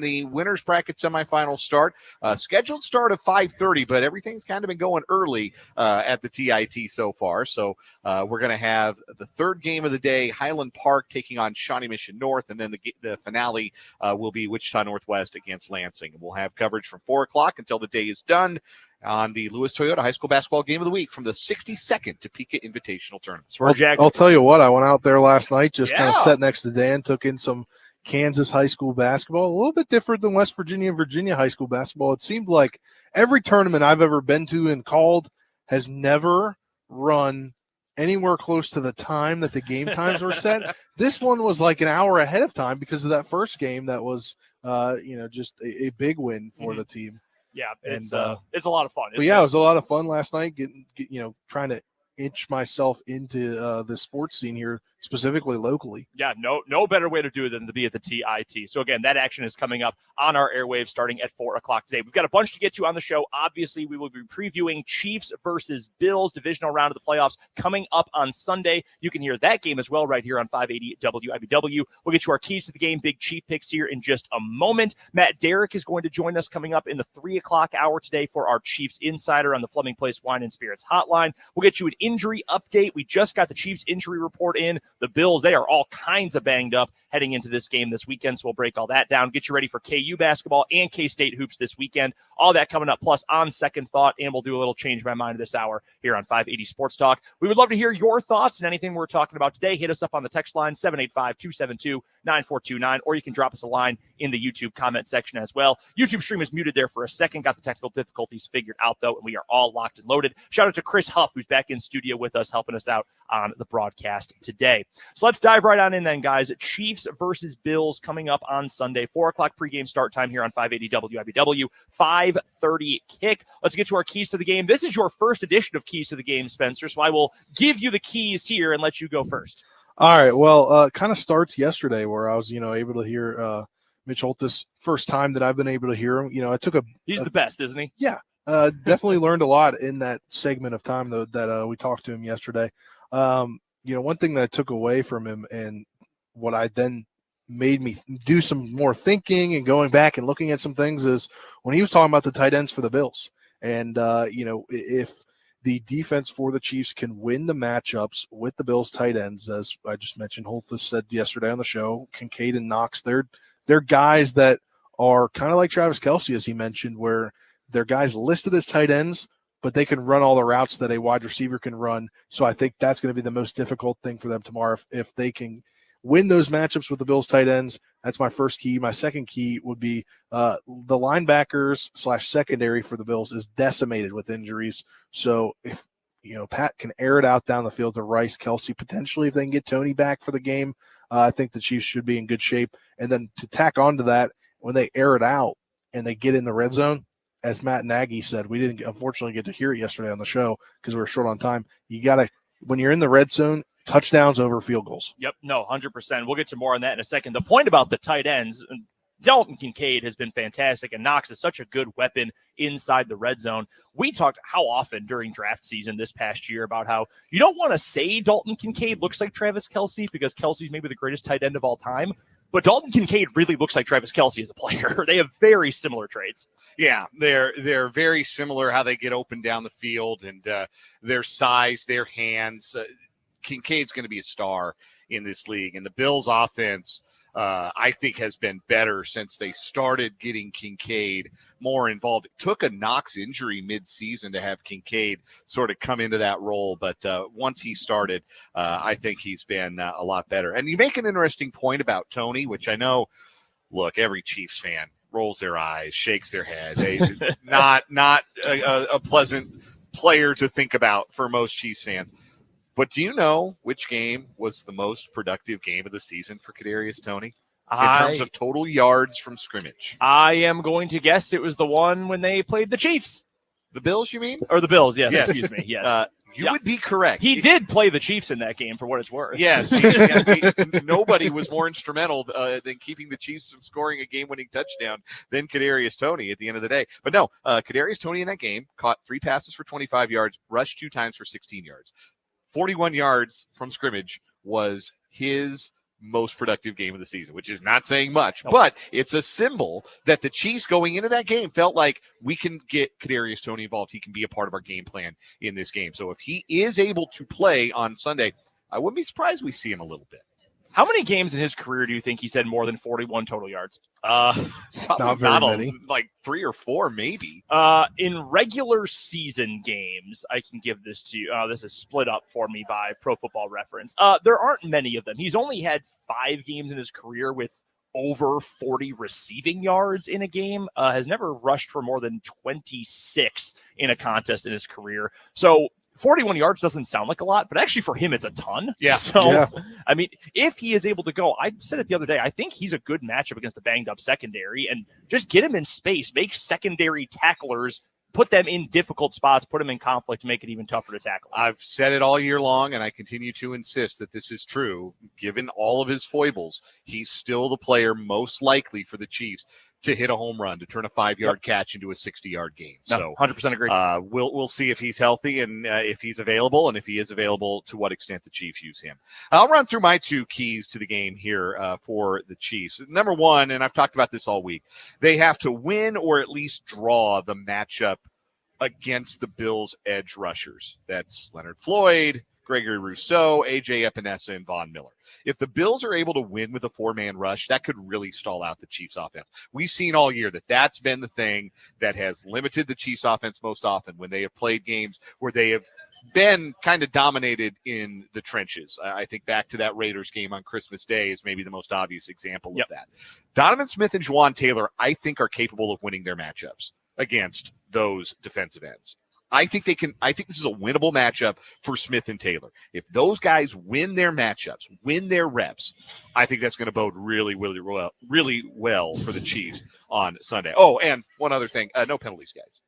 the winners bracket semifinals start. Scheduled start of 5:30, but everything's kind of been going early at the TIT so far. So we're going to have the third game of the day, Highland Park taking on Shawnee Mission North, and then the finale will be Wichita Northwest against Lansing. We'll have coverage from 4 o'clock until the day is done on the Lewis Toyota High School Basketball Game of the Week from the 62nd Topeka Invitational Tournament. I'll tell you what, I went out there last night, just kind of sat next to Dan, took in some Kansas high school basketball, a little bit different than West Virginia and Virginia high school basketball. It seemed like every tournament I've ever been to and called has never run anywhere close to the time that the game times were set. This one was like an hour ahead of time because of that first game that was, just a big win for the team. Yeah, it's a lot of fun. But yeah, it was a lot of fun last night, trying to inch myself into the sports scene here, specifically locally. Yeah, no better way to do it than to be at the TIT. So again, that action is coming up on our airwaves starting at 4 o'clock today. We've got a bunch to get to on the show. Obviously, we will be previewing Chiefs versus Bills divisional round of the playoffs coming up on Sunday. You can hear that game as well right here on 580 WIBW. We'll get you our keys to the game, big Chief picks here in just a moment. Matt Derrick is going to join us coming up in the 3 o'clock hour today for our Chiefs Insider on the Fleming Place Wine and Spirits hotline. We'll get you an injury update. We just got the Chiefs injury report in. The Bills, they are all kinds of banged up heading into this game this weekend, so we'll break all that down, get you ready for KU basketball and K-State hoops this weekend. All that coming up, plus on second thought, and we'll do a little change my mind this hour here on 580 Sports Talk. We would love to hear your thoughts and anything we're talking about today. Hit us up on the text line, 785-272-9429, or you can drop us a line in the YouTube comment section as well. YouTube stream is muted there for a second. Got the technical difficulties figured out, though, and we are all locked and loaded. Shout out to Chris Huff, who's back in studio with us, helping us out on the broadcast today. So let's dive right on in then, guys. Chiefs versus Bills coming up on Sunday. 4 o'clock pregame start time here on 580 WIBW. 5:30 kick. Let's get to our keys to the game. This is your first edition of Keys to the Game, Spencer, so I will give you the keys here and let you go first. All right. Well, kind of starts yesterday where I was, able to hear Mitch Holthus first time that I've been able to hear him. He's the best, isn't he? Yeah. Definitely learned a lot in that segment of time though that we talked to him yesterday. One thing that I took away from him and what I then made me do some more thinking and going back and looking at some things is when he was talking about the tight ends for the Bills. And, if the defense for the Chiefs can win the matchups with the Bills tight ends, as I just mentioned, Holthus said yesterday on the show, Kincaid and Knox, they're guys that are kind of like Travis Kelce, as he mentioned, where they're guys listed as tight ends, but they can run all the routes that a wide receiver can run. So I think that's going to be the most difficult thing for them tomorrow. If they can win those matchups with the Bills tight ends, that's my first key. My second key would be the linebackers / secondary for the Bills is decimated with injuries. So if, Pat can air it out down the field to Rice, Kelce, potentially if they can get Tony back for the game, I think the Chiefs should be in good shape. And then to tack on to that, when they air it out and they get in the red zone, as Matt Nagy said, we didn't unfortunately get to hear it yesterday on the show because we were short on time. You got to, when you're in the red zone, touchdowns over field goals. Yep, no, 100%. We'll get to more on that in a second. The point about the tight ends, Dalton Kincaid has been fantastic, and Knox is such a good weapon inside the red zone. We talked how often during draft season this past year about how you don't want to say Dalton Kincaid looks like Travis Kelce because Kelce's maybe the greatest tight end of all time. But Dalton Kincaid really looks like Travis Kelce as a player. They have very similar traits. Yeah, they're very similar how they get open down the field and their size, their hands. Kincaid's going to be a star in this league. And the Bills' offense, I think, has been better since they started getting Kincaid more involved. It took a Knox injury midseason to have Kincaid sort of come into that role. But once he started, I think he's been a lot better. And you make an interesting point about Tony, which I know, look, every Chiefs fan rolls their eyes, shakes their head. They not a pleasant player to think about for most Chiefs fans. But do you know which game was the most productive game of the season for Kadarius Toney in terms of total yards from scrimmage? I am going to guess it was the one when they played the Chiefs. The Bills, you mean? Or the Bills, yes. Excuse me, yes. You would be correct. He did play the Chiefs in that game for what it's worth. Yes. Nobody was more instrumental than keeping the Chiefs from scoring a game-winning touchdown than Kadarius Toney at the end of the day. But no, Kadarius Toney in that game caught 3 passes for 25 yards, rushed 2 times for 16 yards. 41 yards from scrimmage was his most productive game of the season, which is not saying much, but it's a symbol that the Chiefs going into that game felt like we can get Kadarius Toney involved. He can be a part of our game plan in this game. So if he is able to play on Sunday, I wouldn't be surprised we see him a little bit. How many games in his career do you think he's had more than 41 total yards? Not very many. Like 3 or 4, maybe. In regular season games, I can give this to you. This is split up for me by Pro Football Reference. There aren't many of them. He's only had 5 games in his career with over 40 receiving yards in a game. Has never rushed for more than 26 in a contest in his career. So 41 yards doesn't sound like a lot, but actually for him, it's a ton. Yeah. So, I mean, if he is able to go, I said it the other day, I think he's a good matchup against a banged up secondary, and just get him in space, make secondary tacklers, put them in difficult spots, put them in conflict, make it even tougher to tackle. I've said it all year long, and I continue to insist that this is true. Given all of his foibles, he's still the player most likely for the Chiefs to hit a home run, to turn a 5-yard catch into a 60-yard gain. So 100% agree. We'll see if he's healthy and if he's available, and if he is available, to what extent the Chiefs use him. I'll run through my 2 keys to the game here for the Chiefs. Number 1, and I've talked about this all week, they have to win or at least draw the matchup against the Bills' edge rushers. That's Leonard Floyd, Gregory Rousseau, A.J. Epinesa, and Von Miller. If the Bills are able to win with a 4-man rush, that could really stall out the Chiefs' offense. We've seen all year that that's been the thing that has limited the Chiefs' offense most often when they have played games where they have been kind of dominated in the trenches. I think back to that Raiders game on Christmas Day is maybe the most obvious example of that. Donovan Smith and Juwan Taylor, I think, are capable of winning their matchups against those defensive ends. I think this is a winnable matchup for Smith and Taylor. If those guys win their matchups, win their reps, I think that's going to bode really, really well for the Chiefs on Sunday. Oh, and one other thing, no penalties, guys.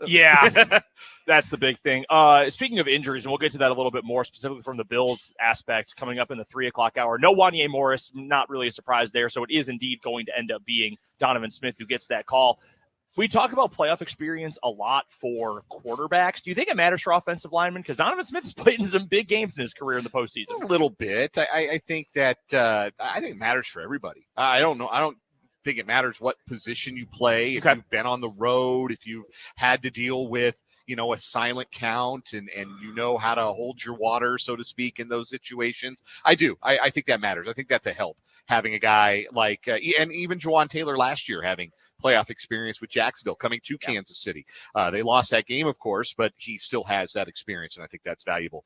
Yeah, that's the big thing. Speaking of injuries, and we'll get to that a little bit more specifically from the Bills aspect coming up in the 3:00 hour. No Wanye Morris, not really a surprise there. So it is indeed going to end up being Donovan Smith who gets that call. We talk about playoff experience a lot for quarterbacks. Do you think it matters for offensive linemen? Because Donovan Smith has played in some big games in his career in the postseason. A little bit. I think that I think it matters for everybody. I don't know. I don't think it matters what position you play. If you've been on the road, if you've had to deal with, a silent count and you know how to hold your water, so to speak, in those situations. I do. I think that matters. I think that's a help, having a guy like, and even Juwan Taylor last year having playoff experience with Jacksonville coming to Kansas City. They lost that game, of course, but he still has that experience, and I think that's valuable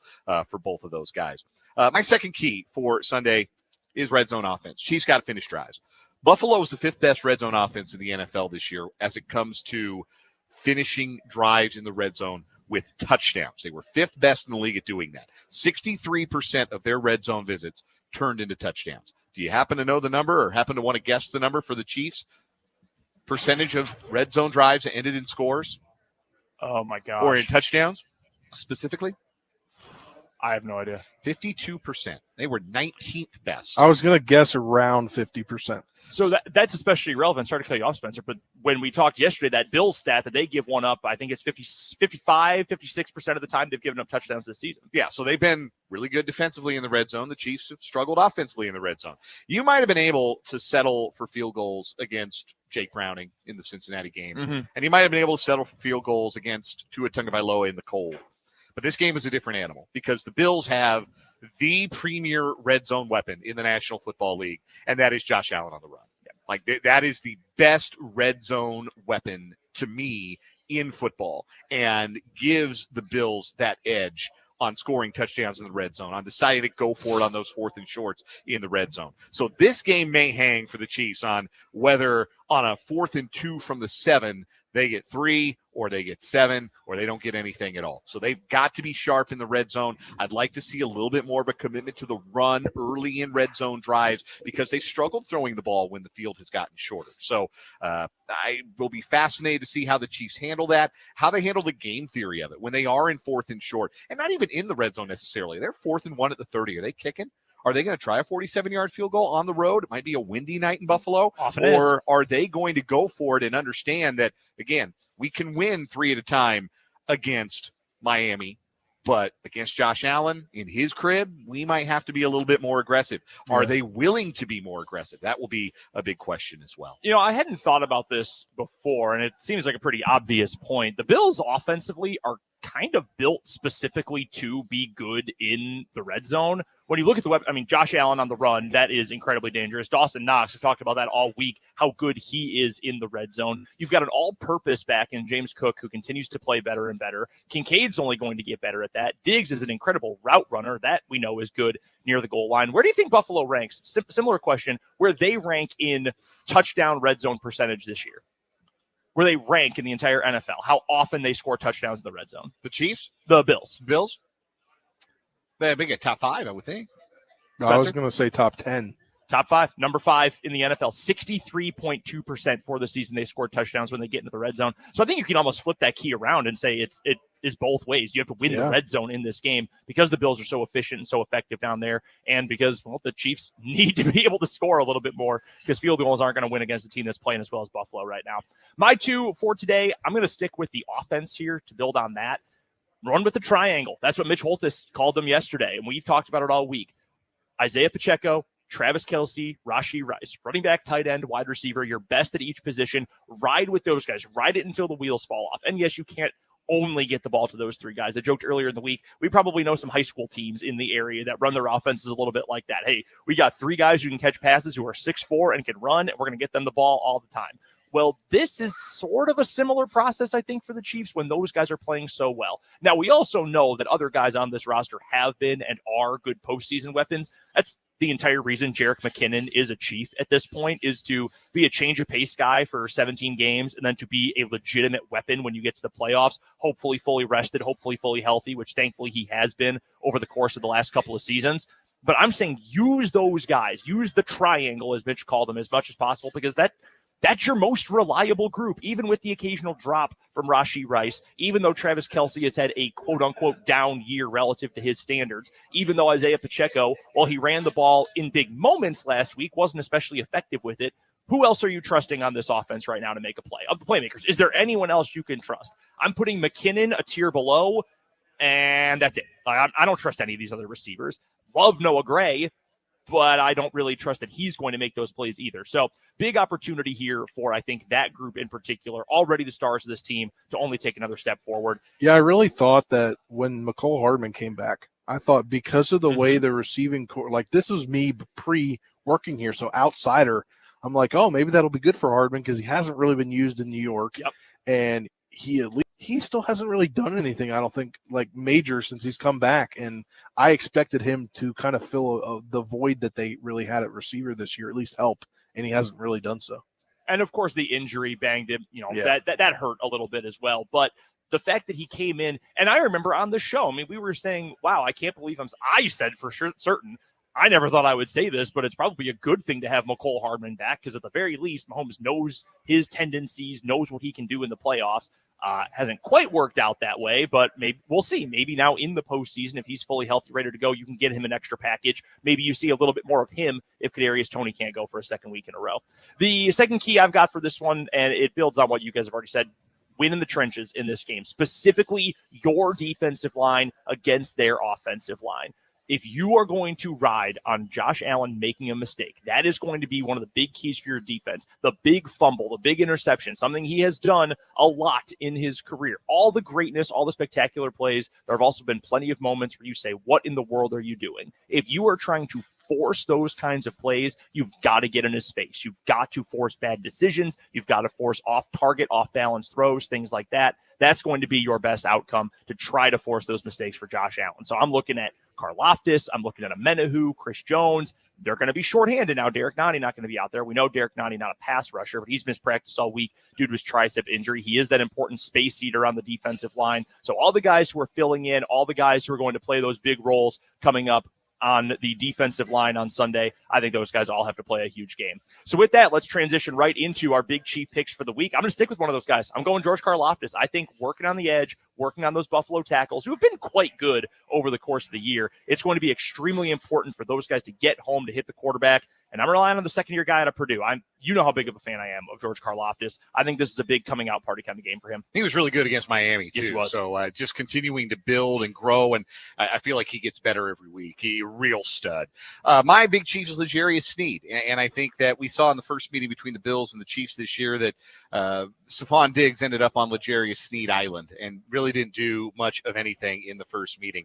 for both of those guys. My second key for Sunday is red zone offense. Chiefs got to finish drives. Buffalo is the 5th best red zone offense in the NFL this year as it comes to finishing drives in the red zone with touchdowns. They were 5th best in the league at doing that. 63% of their red zone visits turned into touchdowns. Do you happen to know the number or happen to want to guess the number for the Chiefs? Percentage of red zone drives that ended in scores? Oh, my gosh. Or in touchdowns, specifically? I have no idea. 52%. They were 19th best. I was going to guess around 50%. So that's especially relevant. Sorry to cut you off, Spencer, but when we talked yesterday, that Bills stat that they give one up, I think it's 55, 56% of the time they've given up touchdowns this season. Yeah, so they've been really good defensively in the red zone. The Chiefs have struggled offensively in the red zone. You might have been able to settle for field goals against Jake Browning in the Cincinnati game, and you might have been able to settle for field goals against Tua Tagovailoa in the cold. But this game is a different animal because the Bills have the premier red zone weapon in the National Football League, and that is Josh Allen on the run. Like that is the best red zone weapon to me in football and gives the Bills that edge on scoring touchdowns in the red zone, on deciding to go for it on those 4th and shorts in the red zone. So this game may hang for the Chiefs on whether on a 4th and 2 from the 7, they get 3 or they get 7 or they don't get anything at all. So they've got to be sharp in the red zone. I'd like to see a little bit more of a commitment to the run early in red zone drives because they struggled throwing the ball when the field has gotten shorter. So I will be fascinated to see how the Chiefs handle that, how they handle the game theory of it when they are in 4th and short and not even in the red zone necessarily. They're 4th and 1 at the 30. Are they kicking? Are they going to try a 47-yard field goal on the road? It might be a windy night in Buffalo. Or are they going to go for it and understand that, again, we can win 3 at a time against Miami, But against Josh Allen in his crib, we might have to be a little bit more aggressive. Are they willing to be more aggressive? That will be a big question as well. I hadn't thought about this before, and it seems like a pretty obvious point. The Bills offensively are kind of built specifically to be good in the red zone. When you look at the weapon, Josh Allen on the run, that is incredibly dangerous. Dawson Knox, we've talked about that all week, how good he is in the red zone. You've got an all-purpose back in James Cook who continues to play better and better. Kincaid's only going to get better at that. Diggs is an incredible route runner. That we know is good near the goal line. Where do you think Buffalo ranks? Similar question, where they rank in touchdown red zone percentage this year. Where they rank in the entire NFL, how often they score touchdowns in the red zone. The Chiefs? The Bills. Bills? They're big at top 5, I would think. No, I was going to say top 10. Top 5, number 5 in the NFL, 63.2% for the season. They scored touchdowns when they get into the red zone. So I think you can almost flip that key around and say it is both ways. You have to win the red zone in this game because the Bills are so efficient and so effective down there, and because the Chiefs need to be able to score a little bit more because field goals aren't going to win against a team that's playing as well as Buffalo right now. My 2 for today, I'm going to stick with the offense here to build on that. Run with the triangle. That's what Mitch Holthus called them yesterday, and we've talked about it all week. Isaiah Pacheco, Travis Kelce, Rashee Rice, running back, tight end, wide receiver, your best at each position. Ride with those guys. Ride it until the wheels fall off. And yes, you can't only get the ball to those 3 guys. I joked earlier in the week, we probably know some high school teams in the area that run their offenses a little bit like that. Hey, we got 3 guys who can catch passes who are 6'4" and can run, and we're going to get them the ball all the time. Well, this is sort of a similar process, I think, for the Chiefs when those guys are playing so well. Now, we also know that other guys on this roster have been and are good postseason weapons. That's the entire reason Jerick McKinnon is a Chief at this point, is to be a change of pace guy for 17 games and then to be a legitimate weapon when you get to the playoffs, hopefully fully rested, hopefully fully healthy, which thankfully he has been over the course of the last couple of seasons. But I'm saying use those guys, use the triangle, as Mitch called them, as much as possible, because that's your most reliable group, even with the occasional drop from Rashee Rice, even though Travis Kelce has had a quote-unquote down year relative to his standards, even though Isaiah Pacheco, while he ran the ball in big moments last week, wasn't especially effective with it. Who else are you trusting on this offense right now to make a play? Of the playmakers, is there anyone else you can trust? I'm putting McKinnon a tier below, and that's it. I don't trust any of these other receivers. Love Noah Gray, but I don't really trust that he's going to make those plays either. So big opportunity here for, I think, that group in particular, already the stars of this team, to only take another step forward. Yeah, I really thought that when McCole Hardman came back, I thought because of the way the receiving core, like this was me pre-working here, so outsider, I'm like, oh, maybe that'll be good for Hardman because he hasn't really been used in New York. Yep. And he still hasn't really done anything, I don't think, like major since he's come back. And I expected him to kind of fill the void that they really had at receiver this year, at least help. And he hasn't really done so. And of course the injury banged him, that hurt a little bit as well. But the fact that he came in, and I remember on the show, we were saying, wow, I can't believe I said for sure, certain, I never thought I would say this, but it's probably a good thing to have McCole Hardman back because at the very least, Mahomes knows his tendencies, knows what he can do in the playoffs. Hasn't quite worked out that way, but maybe we'll see. Maybe now in the postseason, if he's fully healthy, ready to go, you can get him an extra package. Maybe you see a little bit more of him if Kadarius Toney can't go for a second week in a row. The second key I've got for this one, and it builds on what you guys have already said, win in the trenches in this game, specifically your defensive line against their offensive line. If you are going to ride on Josh Allen making a mistake, that is going to be one of the big keys for your defense. The big fumble, the big interception, something he has done a lot in his career. All the greatness, all the spectacular plays. There have also been plenty of moments where you say, what in the world are you doing? If you are trying to force those kinds of plays, you've got to get in his face. You've got to force bad decisions. You've got to force off-target, off-balance throws, things like that. That's going to be your best outcome to try to force those mistakes for Josh Allen. So I'm looking at Karlaftis. I'm looking at Amenahu, Chris Jones. They're going to be shorthanded now. Derrick Nani not going to be out there. We know Derrick Nani not a pass rusher, but he's missed practice all week due to his tricep injury. He is that important space eater on the defensive line. So all the guys who are filling in, all the guys who are going to play those big roles coming up on the defensive line on Sunday, I think those guys all have to play a huge game. So with that, let's transition right into our big Chief picks for the week. I'm going to stick with one of those guys. I'm going George Karlaftis. I think working on the edge, working on those Buffalo tackles, who have been quite good over the course of the year, it's going to be extremely important for those guys to get home, to hit the quarterback, and I'm relying on the second-year guy out of Purdue. You know how big of a fan I am of George Karlaftis. I think this is a big coming-out party kind of game for him. He was really good against Miami, too. Yes, he was. So just continuing to build and grow, and I feel like he gets better every week. He a real stud. My big Chiefs is L'Jarius Sneed, and I think that we saw in the first meeting between the Bills and the Chiefs this year that Stephon Diggs ended up on L'Jarius Sneed Island and really didn't do much of anything in the first meeting.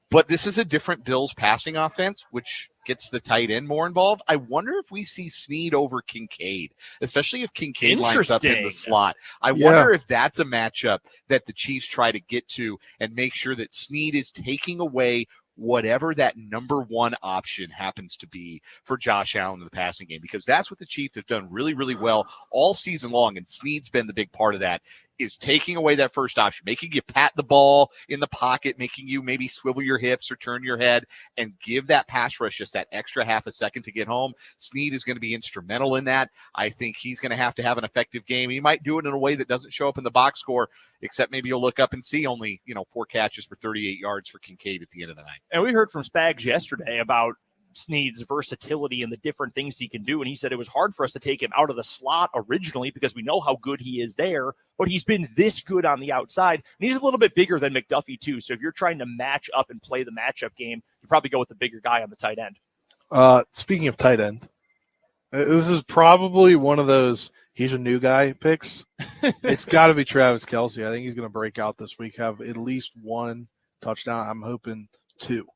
But this is a different Bills passing offense, which gets the tight end more involved. I wonder if we see Sneed over Kincaid, especially if Kincaid lines up in the slot. I wonder if that's a matchup that the Chiefs try to get to and make sure that Sneed is taking away whatever that number one option happens to be for Josh Allen in the passing game, because that's what the Chiefs have done really, really well all season long, and Sneed's been the big part of that, is taking away that first option, making you pat the ball in the pocket, making you maybe swivel your hips or turn your head and give that pass rush just that extra half a second to get home. Sneed is going to be instrumental in that. I think he's going to have an effective game. He might do it in a way that doesn't show up in the box score, except maybe you'll look up and see only 4 catches for 38 yards for Kincaid at the end of the night. And we heard from Spags yesterday about Sneed's versatility and the different things he can do. And he said it was hard for us to take him out of the slot originally because we know how good he is there, but he's been this good on the outside. And he's a little bit bigger than McDuffie too. So if you're trying to match up and play the matchup game, you probably go with the bigger guy on the tight end. Speaking of tight end, this is probably one of those he's a new guy picks. It's got to be Travis Kelce. I think he's going to break out this week, have at least 1 touchdown. I'm hoping 2.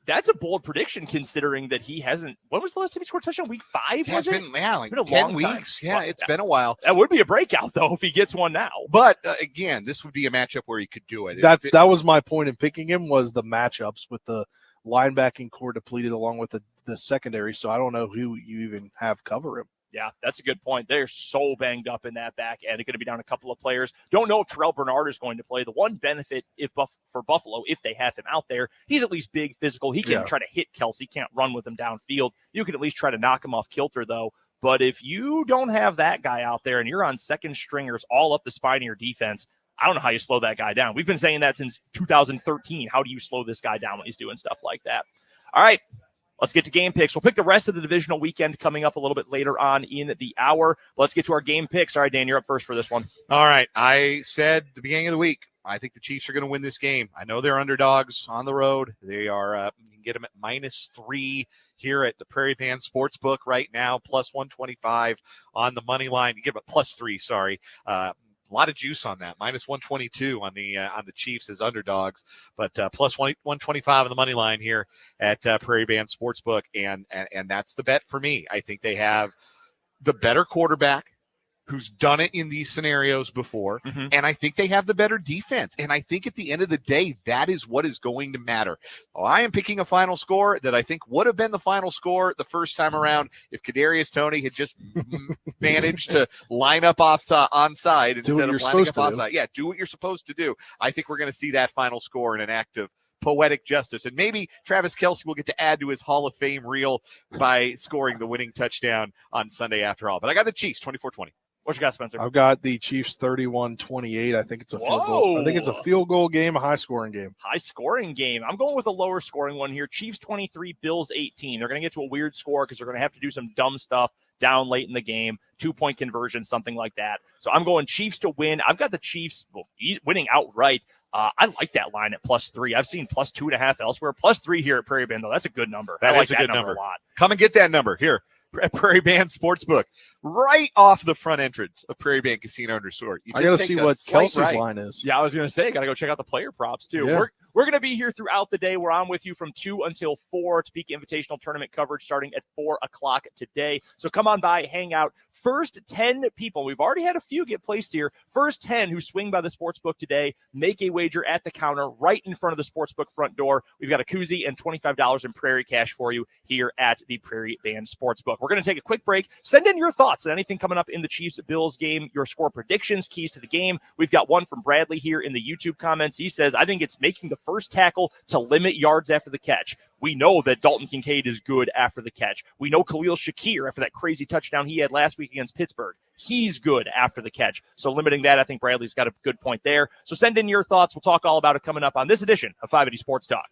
That's a bold prediction considering that he hasn't. When was the last time he scored a touchdown? Week 5? Yeah, it's been like been 10 weeks. Time. Yeah, it's been a while. That would be a breakout though if he gets one now. But again, this would be a matchup where he could do it. That was my point in picking him, was the matchups with the linebacking core depleted along with the secondary. So I don't know who you even have cover him. Yeah, that's a good point. They're so banged up in that back end. They're going to be down a couple of players. Don't know if Terrell Bernard is going to play. The one benefit for Buffalo, if they have him out there, he's at least big, physical. He can try to hit Kelce. He can't run with him downfield. You can at least try to knock him off kilter, though. But if you don't have that guy out there and you're on second stringers all up the spine of your defense, I don't know how you slow that guy down. We've been saying that since 2013. How do you slow this guy down when he's doing stuff like that? All right. Let's get to game picks. We'll pick the rest of the divisional weekend coming up a little bit later on in the hour. Let's get to our game picks. All right, Dan, you're up first for this one. All right. I said at the beginning of the week, I think the Chiefs are going to win this game. I know they're underdogs on the road. They are, you can get them at -3 here at the Prairie Band Sportsbook right now, plus 125 on the money line. You get them at +3, sorry. A lot of juice on that, -122 on the Chiefs as underdogs, but plus 125 on the money line here at Prairie Band Sportsbook, and that's the bet for me. I think they have the better quarterback who's done it in these scenarios before, and I think they have the better defense. And I think at the end of the day, that is what is going to matter. I am picking a final score that I think would have been the final score the first time around if Kadarius Toney had just managed to line up onside instead of lining up offside. Yeah, do what you're supposed to do. I think we're going to see that final score in an act of poetic justice. And maybe Travis Kelce will get to add to his Hall of Fame reel by scoring the winning touchdown on Sunday after all. But I got the Chiefs 24-20. What you got, Spencer? I've got the Chiefs 31-28. I think it's a field goal. I think it's a field goal game, a high-scoring game. High-scoring game. I'm going with a lower-scoring one here. Chiefs 23, Bills 18. They're going to get to a weird score because they're going to have to do some dumb stuff down late in the game, 2-point conversion, something like that. So I'm going Chiefs to win. I've got the Chiefs winning outright. I like that line at +3. I've seen +2.5 elsewhere. +3 here at Prairie Band, though. That's a good number. That is a good number a lot. Come and get that number here at Prairie Band Sportsbook, right off the front entrance of Prairie Band Casino and Resort. I got to see what Kelce's line is. Yeah, I was going to say, got to go check out the player props, too. Yeah. We're going to be here throughout the day. We're on with you from 2 until 4 to peak invitational tournament coverage starting at 4 o'clock today. So come on by, hang out. First 10 people, we've already had a few get placed here. First 10 who swing by the sportsbook today, make a wager at the counter right in front of the sportsbook front door. We've got a koozie and $25 in Prairie cash for you here at the Prairie Band Sportsbook. We're going to take a quick break. Send in your thoughts on anything coming up in the Chiefs-Bills game, your score predictions, keys to the game. We've got one from Bradley here in the YouTube comments. He says, I think it's making the first tackle to limit yards after the catch. We know that Dalton Kincaid is good after the catch. We know Khalil Shakir, after that crazy touchdown he had last week against Pittsburgh, he's good after the catch. So limiting that, I think Bradley's got a good point there. So send in your thoughts. We'll talk all about it coming up on this edition of 580 Sports Talk.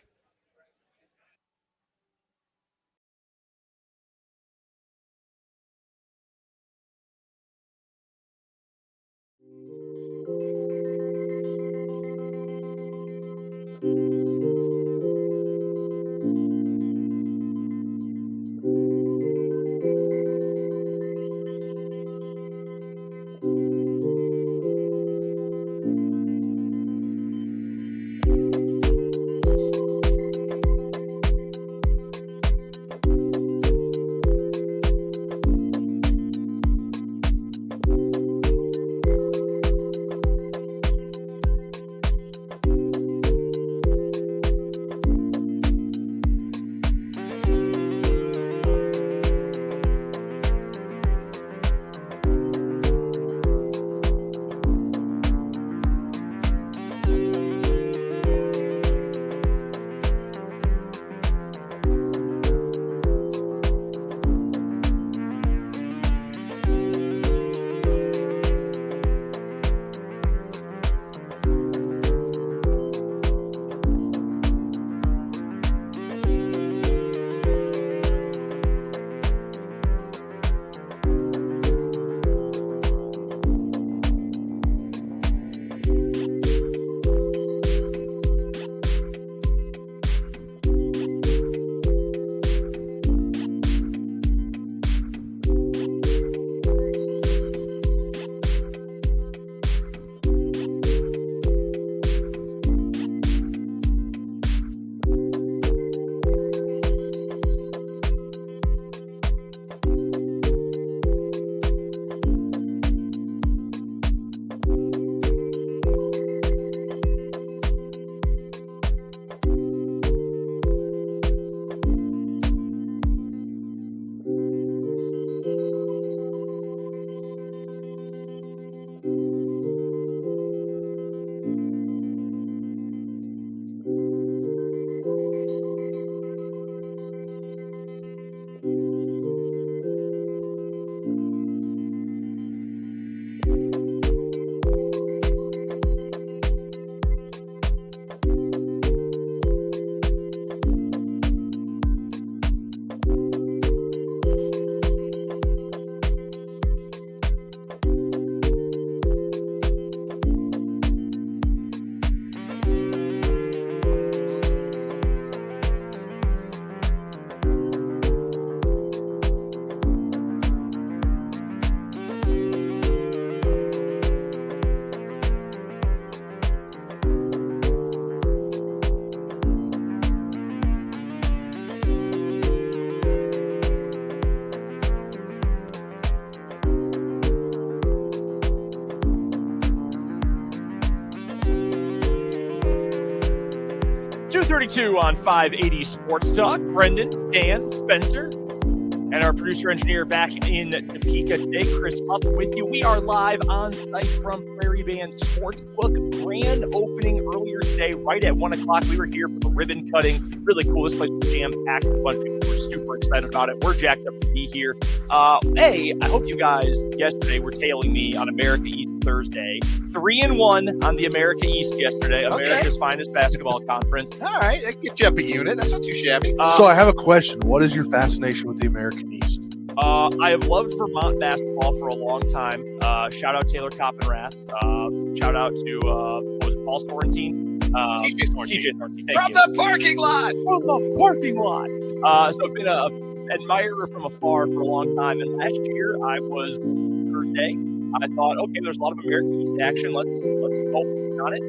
2:32 on 580 Sports Talk. Brendan, Dan, Spencer, and our producer engineer back in Topeka today, Chris Huff with you. We are live on site from Prairie Band Sportsbook. Grand opening earlier today, right at 1 o'clock. We were here for the ribbon cutting. Really cool. This place was jam-packed. A bunch of people were super excited about it. We're jacked up to be here. I hope you guys yesterday were tailing me on America East Thursday. 3-1 on the America East yesterday. America's finest basketball conference. All right, that gets you up a unit. That's not too shabby. So I have a question. What is your fascination with the American East? I have loved Vermont basketball for a long time. Shout out Taylor Coppenrath. Shout out to Paul Sorrentine. TJ Sorrentine. From the parking lot. So I've been an admirer from afar for a long time. And last year I was Thursday. I thought, okay, there's a lot of American East action. Let's focus on it.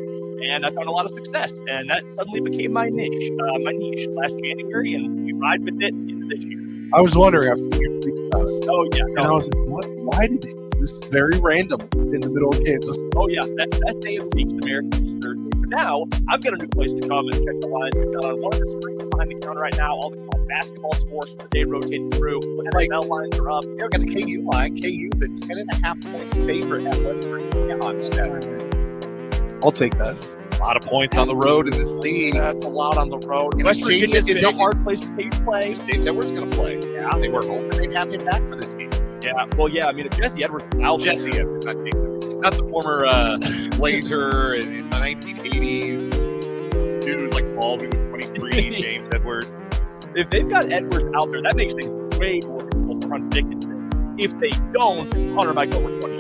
And I found a lot of success. And that suddenly became my niche last January. And we ride with it into this year. I was wondering after you tweets about it. Oh, yeah. And I was like, what? Why did this is very random in the middle of Kansas? Oh, yeah. That day of the week is American East Thursday. So now I've got a new place to come and check the lines. One of the screens behind the counter right now, all the basketball scores for the day rotating through. When the NFL lines are up. You got the KU line. KU is a 10.5-point favorite at West Virginia on Saturday. I'll take that. A lot of points on the road in this league. That's a lot on the road. And West Virginia is a James- hard place for you to play. James Edwards going to play. Yeah, they were hoping they'd have him back for this game. Yeah, well, yeah. I mean, if Jesse Edwards is out, Jesse Edwards, not the former Blazer in the 1980s. Dude who's like bald with 23, James Edwards. if they've got Edwards out there, that makes things way more difficult to run Dickinson. If they don't, Hunter might go with 20.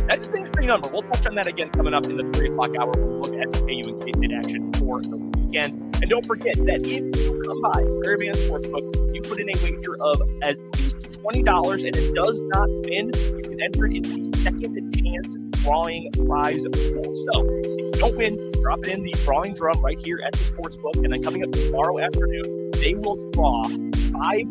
That's the thing's number. We'll touch on that again coming up in the 3 o'clock hour. We'll look at KU and K-State action for the weekend. And don't forget that if you come by Prairie Band Sportsbook, you put in a wager of at least $20 and it does not win, you can enter it into the second chance drawing prize pool. So if you don't win, drop it in the drawing drum right here at the Sportsbook. And then coming up tomorrow afternoon, they will draw 5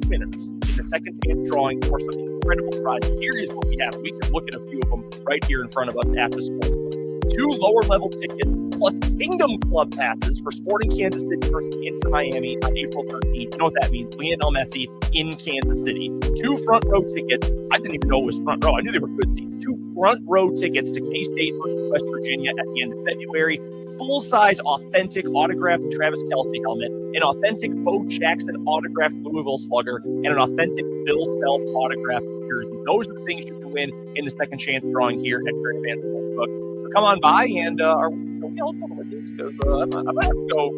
winners in the second chance drawing for some incredible prizes. Here is what we have. We can look at a few of them right here in front of us at the Sportsbook. 2 lower level tickets plus Kingdom Club passes for Sporting Kansas City versus Inter Miami on April 13th. You know what that means? Lionel Messi in Kansas City. 2 front row tickets. I didn't even know it was front row. I knew they were good seats. 2 front row tickets to K-State versus West Virginia at the end of February. Full-size authentic autographed Travis Kelce helmet, an authentic Bo Jackson autographed Louisville Slugger, and an authentic Bill Self autographed jersey. Those are the things you can win in the second chance drawing here at Prairie Band Sportsbook. So come on by and are we eligible with these? Because I might have to go.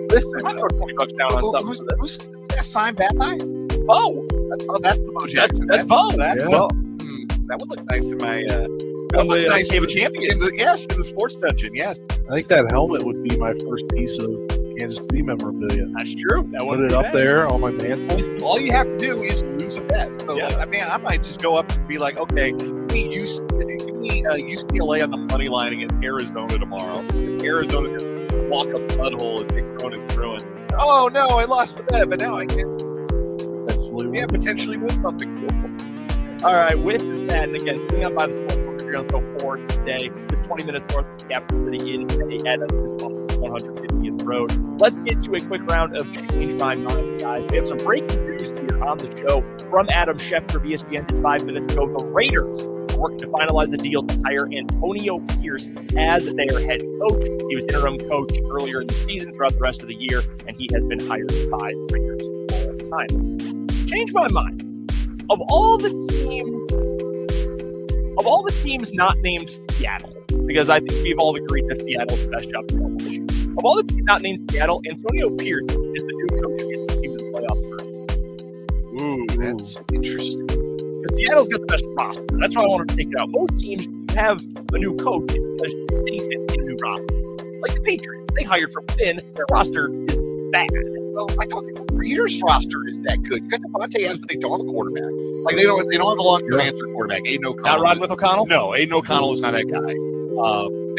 Listen, I might throw $20 down on something. Who's that signed Bad Eye? Bo. That's the Bo Jackson. That's Bo. That's Bo. That would look nice in my. Nice Game of Champions. In the sports dungeon. Yes. I think that helmet would be my first piece of Kansas City memorabilia. That's true. That Put it up there on my mantle. All you have to do is lose a bet. So, I might just go up and be like, okay, give me UCLA on the money line against Arizona tomorrow. Arizona's going to walk up the mud hole and take Cronin through it. Oh, no, I lost the bet, but now I can potentially win something cool. All right, with that, and again, coming up by the Sportsbook, we're going to go forward today. The 20 minutes north of the capital city in at 150th Road. Let's get to a quick round of Change My Mind, guys. We have some breaking news here on the show from Adam Schefter of ESPN did 5 minutes ago. The Raiders are working to finalize a deal to hire Antonio Pierce as their head coach. He was interim coach earlier in the season throughout the rest of the year, and he has been hired by the Raiders full time. Change my mind. Of all the teams not named Seattle, because I think we've all agreed that Seattle's the best job available this year. Of all the teams not named Seattle, Antonio Pierce is the new coach who gets the team to the playoffs first. Ooh, that's interesting. Because Seattle's got the best roster. That's why I wanted to take it out. Most teams have a new coach because the city fits in a new roster. Like the Patriots, they hired from within. Their roster is bad. Well, I thought the Raiders roster is that good. You got Devontae Adams, but they don't have a quarterback. Like they don't have a long-term answer quarterback. Aiden O'Connell. Not riding with O'Connell? No, Aiden O'Connell is not that guy.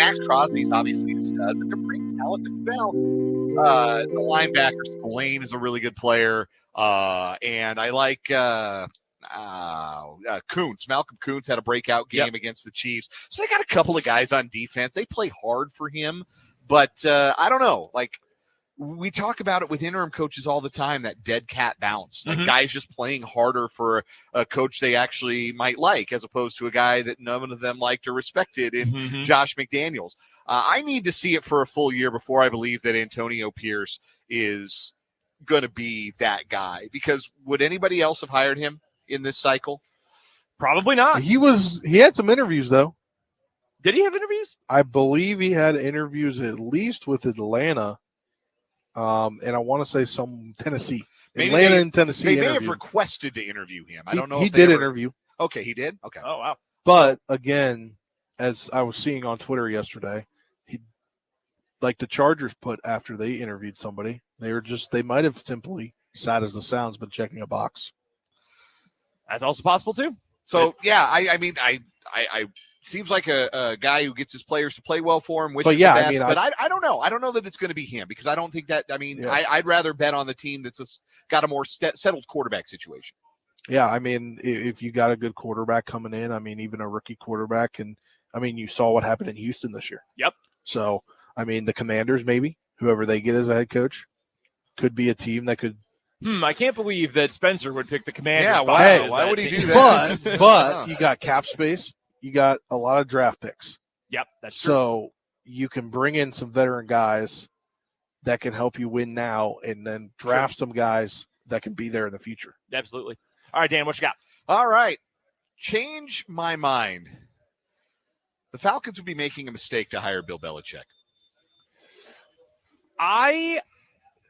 Max Crosby's obviously a stud, but they're pretty talented. Well, the linebacker Spillane is a really good player, and I like Kuntz. Malcolm Kuntz had a breakout game against the Chiefs, so they got a couple of guys on defense. They play hard for him. But I don't know. Like, we talk about it with interim coaches all the time, that dead cat bounce. Like, guys just playing harder for a coach they actually might like, as opposed to a guy that none of them liked or respected in Josh McDaniels. I need to see it for a full year before I believe that Antonio Pierce is going to be that guy. Because would anybody else have hired him in this cycle? Probably not. He had some interviews, though. Did he have interviews? I believe he had interviews at least with Atlanta. And I want to say some Tennessee. Atlanta and Tennessee. They may have requested to interview him. I don't know. He did interview. Okay, he did? Okay. Oh, wow. But again, as I was seeing on Twitter yesterday, like the Chargers put after they interviewed somebody, they might have simply, sad as it sounds, been checking a box. That's also possible too. So yeah, I mean, I seems like a guy who gets his players to play well for him. But yeah, I mean, I don't know. I don't know that it's going to be him, because I don't think that. I mean, I'd rather bet on the team that's got a more settled quarterback situation. Yeah, I mean, if you got a good quarterback coming in, I mean, even a rookie quarterback, and I mean, you saw what happened in Houston this year. Yep. So I mean, the Commanders, maybe whoever they get as a head coach, could be a team that could. I can't believe that Spencer would pick the Commanders. Yeah, why would he do that? But you got cap space. You got a lot of draft picks. Yep, that's true. So you can bring in some veteran guys that can help you win now, and then draft some guys that can be there in the future. Absolutely. All right, Dan, what you got? All right. Change my mind. The Falcons would be making a mistake to hire Bill Belichick. I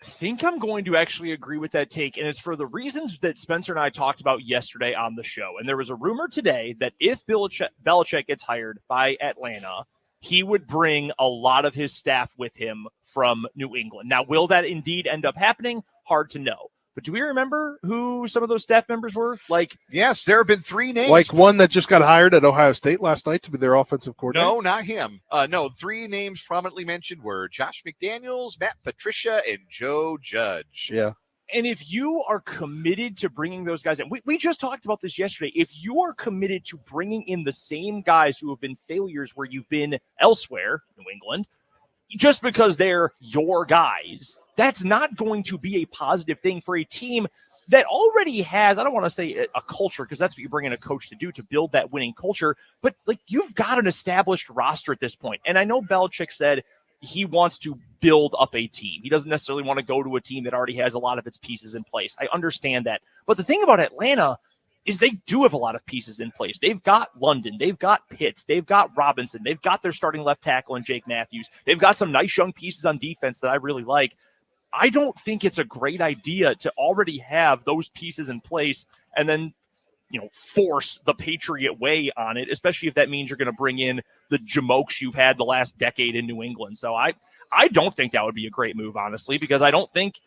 think I'm going to actually agree with that take, and it's for the reasons that Spencer and I talked about yesterday on the show. And there was a rumor today that if Belichick gets hired by Atlanta, he would bring a lot of his staff with him from New England. Now, will that indeed end up happening? Hard to know. But do we remember who some of those staff members were? Yes, there have been 3 names. Like one that just got hired at Ohio State last night to be their offensive coordinator? No, not him. No, 3 names prominently mentioned were Josh McDaniels, Matt Patricia, and Joe Judge. Yeah. And if you are committed to bringing those guys in, we just talked about this yesterday. If you are committed to bringing in the same guys who have been failures where you've been elsewhere, New England, just because they're your guys, that's not going to be a positive thing for a team that already has, I don't want to say a culture, because that's what you bring in a coach to do, to build that winning culture. But you've got an established roster at this point. And I know Belichick said he wants to build up a team. He doesn't necessarily want to go to a team that already has a lot of its pieces in place. I understand that. But the thing about Atlanta is they do have a lot of pieces in place. They've got London. They've got Pitts. They've got Robinson. They've got their starting left tackle and Jake Matthews. They've got some nice young pieces on defense that I really like. I don't think it's a great idea to already have those pieces in place and then, force the Patriot way on it, especially if that means you're going to bring in the jamokes you've had the last decade in New England. So I don't think that would be a great move, honestly, because I don't think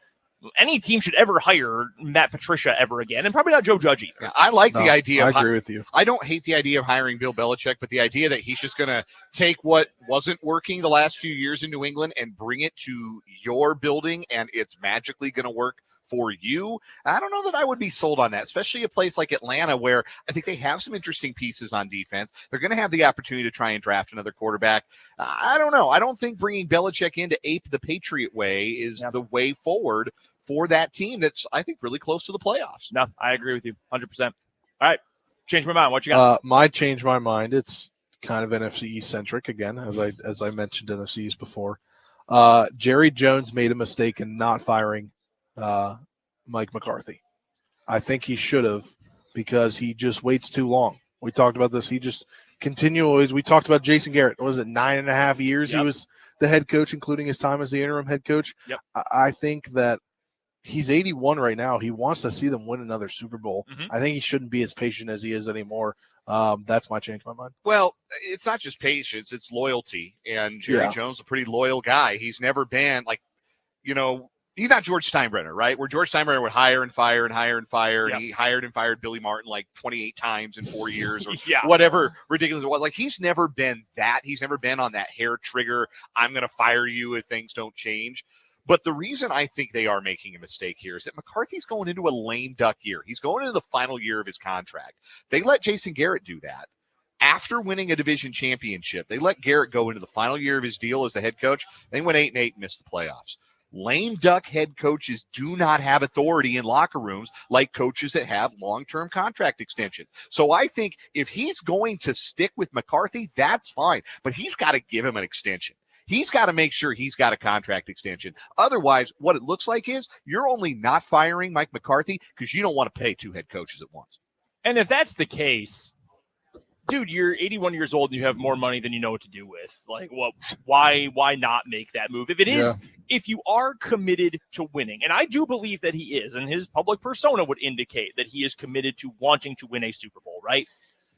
any team should ever hire Matt Patricia ever again, and probably not Joe Judge either. Yeah, I like the idea. I agree with you. I don't hate the idea of hiring Bill Belichick, but the idea that he's just going to take what wasn't working the last few years in New England and bring it to your building, and it's magically going to work for you. I don't know that I would be sold on that, especially a place like Atlanta, where I think they have some interesting pieces on defense. They're going to have the opportunity to try and draft another quarterback. I don't know. I don't think bringing Belichick in to ape the Patriot way is the way forward for that team that's, I think, really close to the playoffs. No, I agree with you 100%. All right. Change my mind. What you got? My change my mind. It's kind of NFC East centric again, as I mentioned NFC East before. Jerry Jones made a mistake in not firing Mike McCarthy. I think he should have, because he just waits too long. We talked about this. He just continually, we talked about Jason Garrett. What was it, 9.5 years? Yep. He was the head coach, including his time as the interim head coach. Yep. I think that he's 81 right now. He wants to see them win another Super Bowl. Mm-hmm. I think he shouldn't be as patient as he is anymore. That's my change my mind. Well, it's not just patience, it's loyalty. And Jerry Jones is a pretty loyal guy. He's never been he's not George Steinbrenner, right? Where George Steinbrenner would hire and fire and hire and fire. Yep. And he hired and fired Billy Martin 28 times in 4 years or Yeah. whatever ridiculous it was. He's never been that. He's never been on that hair trigger, I'm going to fire you if things don't change. But the reason I think they are making a mistake here is that McCarthy's going into a lame duck year. He's going into the final year of his contract. They let Jason Garrett do that. After winning a division championship, they let Garrett go into the final year of his deal as the head coach. They went 8-8 and missed the playoffs. Lame duck head coaches do not have authority in locker rooms like coaches that have long-term contract extensions. So I think if he's going to stick with McCarthy, that's fine. But he's got to give him an extension. He's got to make sure he's got a contract extension. Otherwise, what it looks like is you're only not firing Mike McCarthy because you don't want to pay two head coaches at once. And if that's the case, dude, you're 81 years old and you have more money than you know what to do with. Like, well, why not make that move? If it is, if you are committed to winning, and I do believe that he is, and his public persona would indicate that he is committed to wanting to win a Super Bowl, right?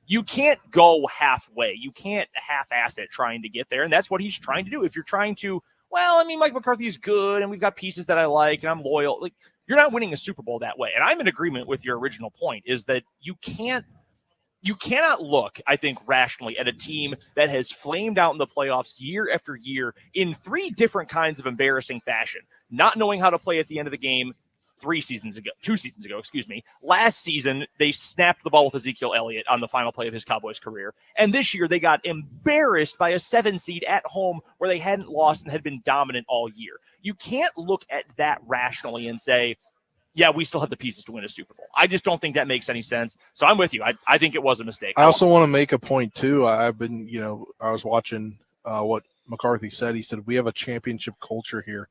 You can't go halfway. You can't half-ass it trying to get there, and that's what he's trying to do. If you're trying to, well, I mean, Mike McCarthy is good, and we've got pieces that I like, and I'm loyal. Like, you're not winning a Super Bowl that way. And I'm in agreement with your original point, is that you cannot look, I think, rationally at a team that has flamed out in the playoffs year after year in three different kinds of embarrassing fashion, not knowing how to play at the end of the game 2 seasons ago. Last season, they snapped the ball with Ezekiel Elliott on the final play of his Cowboys career. And this year, they got embarrassed by a 7 seed at home where they hadn't lost and had been dominant all year. You can't look at that rationally and say, yeah, we still have the pieces to win a Super Bowl. I just don't think that makes any sense. So I'm with you. I think it was a mistake. I also want to make a point, too. I've been, I was watching what McCarthy said. He said, we have a championship culture here.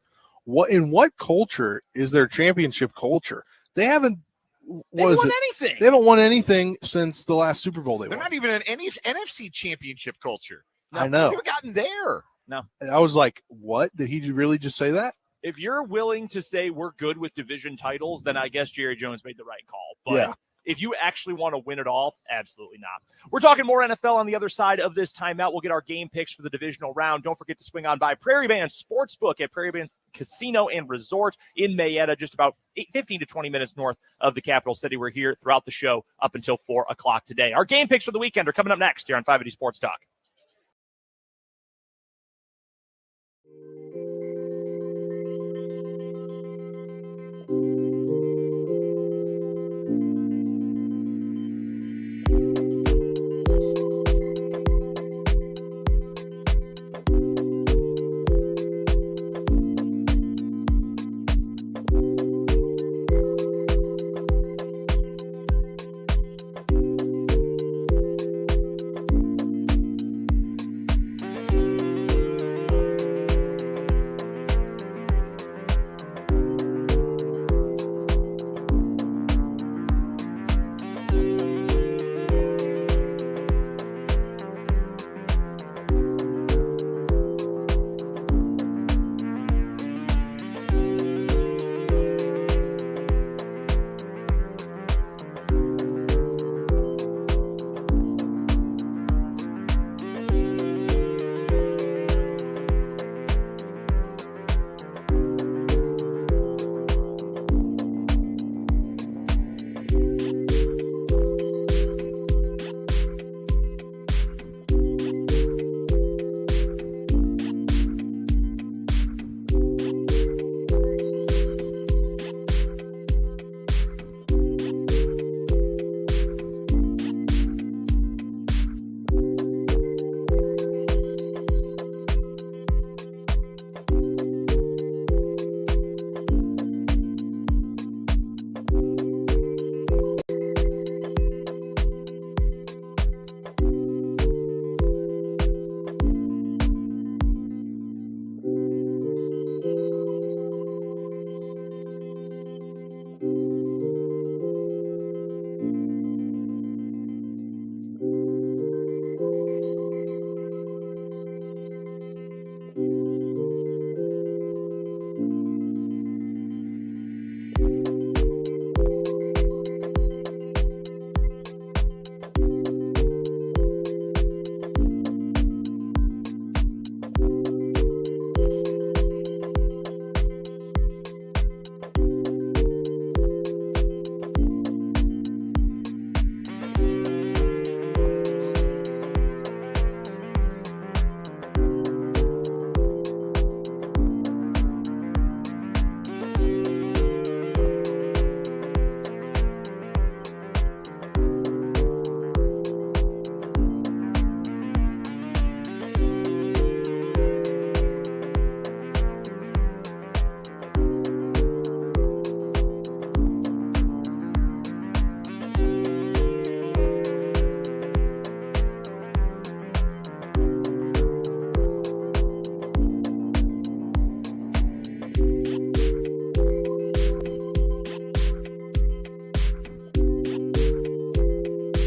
In what culture is their championship culture? They haven't won anything. They haven't won anything since the last Super Bowl they won. They're not even an NFC championship culture. No, I know. They've gotten there. No. I was like, what? Did he really just say that? If you're willing to say we're good with division titles, then I guess Jerry Jones made the right call. But yeah. If you actually want to win it all, absolutely not. We're talking more NFL on the other side of this timeout. We'll get our game picks for the divisional round. Don't forget to swing on by Prairie Band Sportsbook at Prairie Band Casino and Resort in Mayetta, just about 15 to 20 minutes north of the capital city. We're here throughout the show up until 4 o'clock today. Our game picks for the weekend are coming up next here on 580 Sports Talk.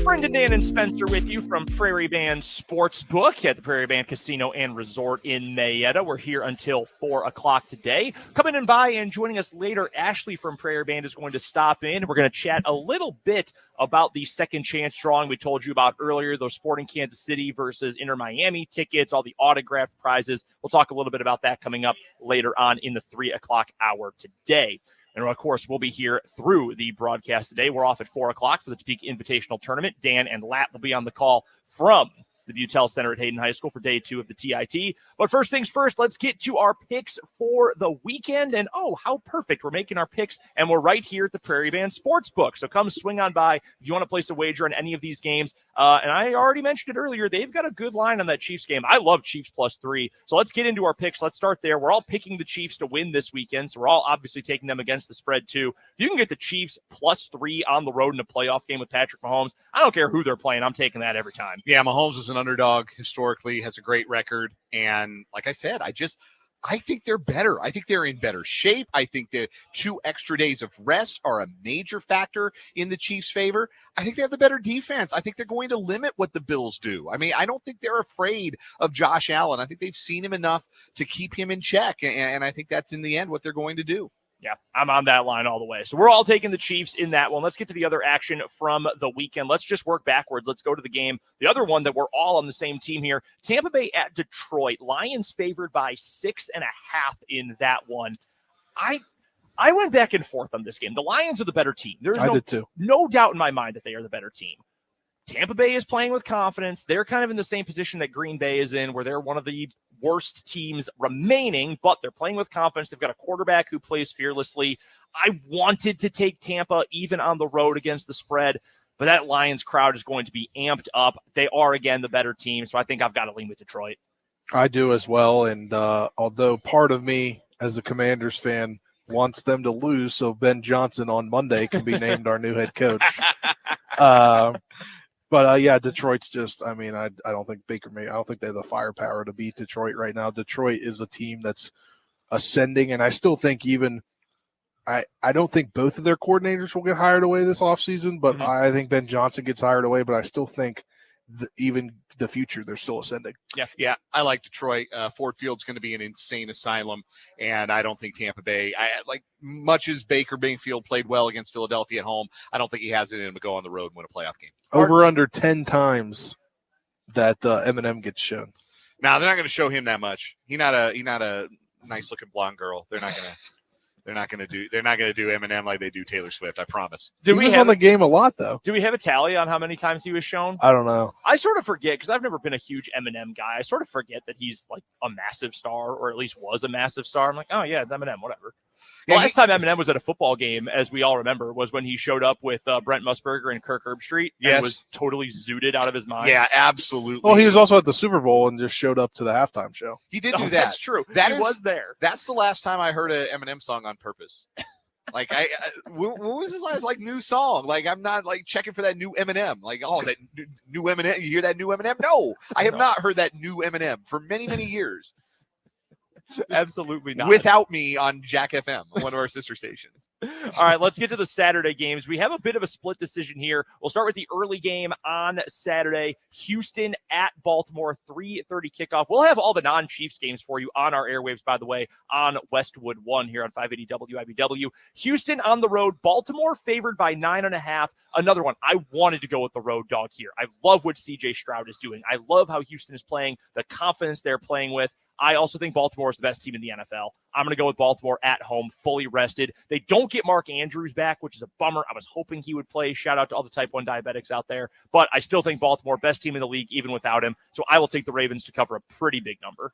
Brendan, Dan, and Spencer with you from Prairie Band Sportsbook at the Prairie Band Casino and Resort in Mayetta. We're here until 4 o'clock today. Coming in by and joining us later, Ashley from Prairie Band is going to stop in. We're going to chat a little bit about the second chance drawing we told you about earlier, those Sporting Kansas City versus Inter Miami tickets, all the autographed prizes. We'll talk a little bit about that coming up later on in the 3 o'clock hour today. And, of course, we'll be here through the broadcast today. We're off at 4 o'clock for the Topeka Invitational Tournament. Dan and Lat will be on the call from the Butel Center at Hayden High School for day 2 of the TIT. But first things first, let's get to our picks for the weekend. And, oh, how perfect. We're making our picks, and we're right here at the Prairie Band Sportsbook. So come swing on by if you want to place a wager on any of these games. And I already mentioned it earlier. They've got a good line on that Chiefs game. I love Chiefs +3. So let's get into our picks. Let's start there. We're all picking the Chiefs to win this weekend, so we're all obviously taking them against the spread too. You can get the Chiefs +3 on the road in a playoff game with Patrick Mahomes. I don't care who they're playing. I'm taking that every time. Yeah, Mahomes is an underdog historically, has a great record. And like I said, I think they're better. I think they're in better shape. I think the 2 extra days of rest are a major factor in the Chiefs' favor. I think they have the better defense. I think they're going to limit what the Bills do. I mean, I don't think they're afraid of Josh Allen. I think they've seen him enough to keep him in check. And I think that's in the end what they're going to do. Yeah, I'm on that line all the way. So we're all taking the Chiefs in that one. Let's get to the other action from the weekend. Let's just work backwards. Let's go to the game. The other one that we're all on the same team here, Tampa Bay at Detroit. Lions favored by 6.5 in that one. I went back and forth on this game. The Lions are the better team. There's did too. No doubt in my mind that they are the better team. Tampa Bay is playing with confidence. They're kind of in the same position that Green Bay is in, where they're one of the worst teams remaining, but they're playing with confidence. They've got a quarterback who plays fearlessly. I wanted to take Tampa even on the road against the spread, but that Lions crowd is going to be amped up. They are, again, the better team, so I think I've got to lean with Detroit. I do as well, and although part of me as a Commanders fan wants them to lose so Ben Johnson on Monday can be named our new head coach. But yeah, Detroit's just, I mean, I don't think I don't think they have the firepower to beat Detroit right now. Detroit is a team that's ascending, and I still think I don't think both of their coordinators will get hired away this offseason, but I think Ben Johnson gets hired away, but I still think even the future, they're still ascending. Yeah, I like Detroit. Ford Field's going to be an insane asylum, and I don't think Tampa Bay, much as Baker Mayfield played well against Philadelphia at home, I don't think he has it in him to go on the road and win a playoff game. Over under 10 times that Eminem gets shown. Now, they're not going to show him that much. He's not a nice looking blonde girl. They're not going to do Eminem like they do Taylor Swift. I promise. He was on the game a lot, though. Do we have a tally on how many times he was shown? I don't know. I sort of forget because I've never been a huge Eminem guy. I sort of forget that he's like a massive star, or at least was a massive star. I'm like, oh yeah, it's Eminem, whatever. The last time Eminem was at a football game, as we all remember, was when he showed up with Brent Musburger and Kirk Herbstreit and was totally zooted out of his mind. Yeah, absolutely. Well, he was also at the Super Bowl and just showed up to the halftime show. He did do that. That's true. He was there. That's the last time I heard an Eminem song on purpose. What was his last new song? I'm not checking for that new Eminem. That new Eminem. You hear that new Eminem? No, I have not heard that new Eminem for many, many years. Absolutely not. Without me on Jack FM, one of our sister stations. All right, let's get to the Saturday games. We have a bit of a split decision here. We'll start with the early game on Saturday. Houston at Baltimore, 3:30 kickoff. We'll have all the non-Chiefs games for you on our airwaves, by the way, on Westwood 1 here on 580 WIBW. Houston on the road. Baltimore favored by 9.5. Another one. I wanted to go with the road dog here. I love what C.J. Stroud is doing. I love how Houston is playing, the confidence they're playing with. I also think Baltimore is the best team in the NFL. I'm going to go with Baltimore at home, fully rested. They don't get Mark Andrews back, which is a bummer. I was hoping he would play. Shout out to all the type 1 diabetics out there. But I still think Baltimore, best team in the league, even without him. So I will take the Ravens to cover a pretty big number.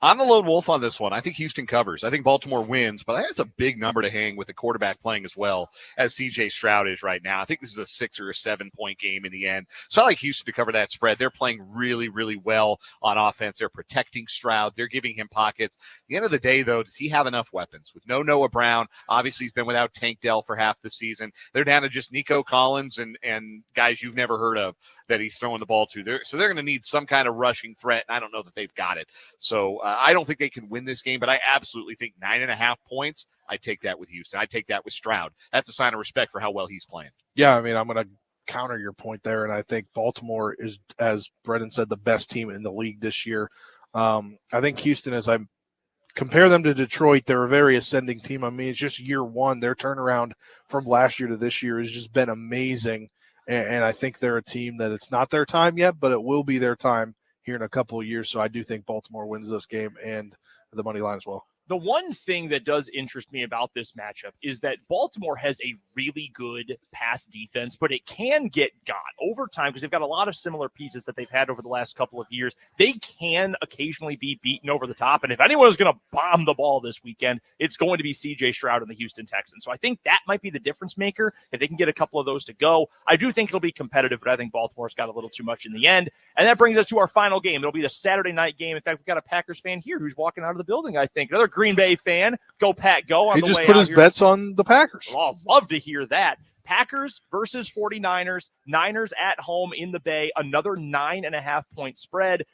I'm the lone wolf on this one. I think Houston covers. I think Baltimore wins, but I think it's a big number to hang with the quarterback playing as well as C.J. Stroud is right now. I think this is a 6 or a 7 point game in the end. So I like Houston to cover that spread. They're playing really, really well on offense. They're protecting Stroud. They're giving him pockets. At the end of the day, though, does he have enough weapons? With no Noah Brown, obviously he's been without Tank Dell for half the season. They're down to just Nico Collins and guys you've never heard of that he's throwing the ball to. So they're going to need some kind of rushing threat, and I don't know that they've got it. So I don't think they can win this game, but I absolutely think 9.5 points, I take that with Houston. I take that with Stroud. That's a sign of respect for how well he's playing. Yeah, I mean, I'm going to counter your point there, and I think Baltimore is, as Brendan said, the best team in the league this year. I think Houston, as I compare them to Detroit, they're a very ascending team. I mean, it's just year one. Their turnaround from last year to this year has just been amazing, and I think they're a team that it's not their time yet, but it will be their time here in a couple of years. So I do think Baltimore wins this game and the money line as well. The one thing that does interest me about this matchup is that Baltimore has a really good pass defense, but it can get got over time because they've got a lot of similar pieces that they've had over the last couple of years. They can occasionally be beaten over the top, and if anyone is going to bomb the ball this weekend, it's going to be C.J. Stroud and the Houston Texans. So I think that might be the difference maker if they can get a couple of those to go. I do think it'll be competitive, but I think Baltimore's got a little too much in the end. And that brings us to our final game. It'll be the Saturday night game. In fact, we've got a Packers fan here who's walking out of the building, I think. Another Green Bay fan. Go, Pack, go. He just put his bets on the Packers. Well, I'd love to hear that. Packers versus 49ers. Niners at home in the Bay. Another 9.5-point spread.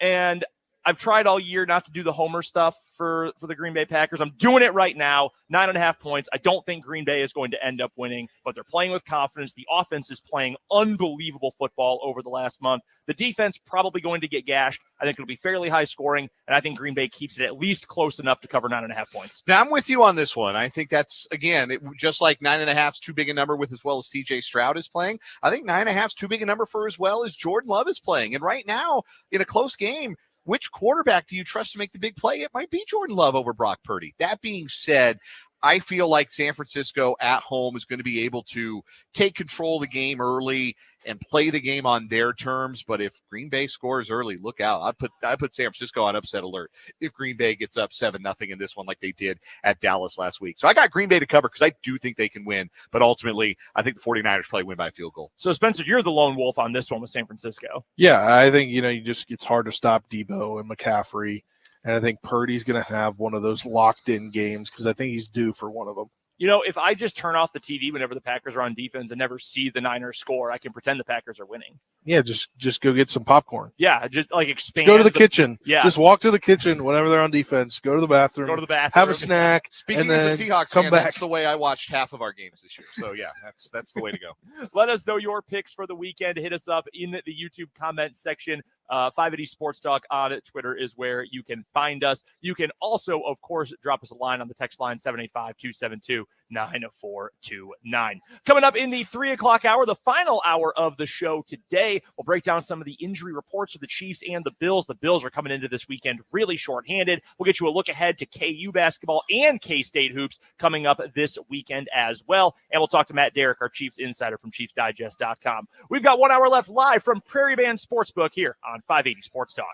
And I've tried all year not to do the homer stuff for the Green Bay Packers. I'm doing it right now. 9.5 points. I don't think Green Bay is going to end up winning, but they're playing with confidence. The offense is playing unbelievable football over the last month. The defense probably going to get gashed. I think it'll be fairly high scoring, and I think Green Bay keeps it at least close enough to cover 9.5 points. Now, I'm with you on this one. I think that's, again, just like 9.5 is too big a number with as well as C.J. Stroud is playing. I think 9.5 is too big a number for as well as Jordan Love is playing. And right now, in a close game, which quarterback do you trust to make the big play? It might be Jordan Love over Brock Purdy. That being said, I feel like San Francisco at home is going to be able to take control of the game early and play the game on their terms. But if Green Bay scores early, look out. I put San Francisco on upset alert if Green Bay gets up 7-0 in this one like they did at Dallas last week. So I got Green Bay to cover because I do think they can win. But ultimately, I think the 49ers probably win by a field goal. So, Spencer, you're the lone wolf on this one with San Francisco. Yeah, I think, it's hard to stop Debo and McCaffrey. And I think Purdy's going to have one of those locked-in games because I think he's due for one of them. If I just turn off the TV whenever the Packers are on defense and never see the Niners score, I can pretend the Packers are winning. Yeah, just go get some popcorn. Yeah, just like expand. Just go to the kitchen. Yeah. Just walk to the kitchen whenever they're on defense. Go to the bathroom. Have a snack. Speaking and then as a Seahawks come fan, back. that's the way I watched half of our games this year. So, yeah, that's the way to go. Let us know your picks for the weekend. Hit us up in the YouTube comment section. 580 Sports Talk on Twitter is where you can find us. You can also, of course, drop us a line on the text line 785-272-9429. Coming up in the 3 o'clock hour, the final hour of the show today, we'll break down some of the injury reports for the Chiefs and the Bills. The Bills are coming into this weekend really shorthanded. We'll get you a look ahead to KU basketball and K-State hoops coming up this weekend as well. And we'll talk to Matt Derrick, our Chiefs insider from ChiefsDigest.com. We've got 1 hour left live from Prairie Band Sportsbook here on 580 Sports Talk.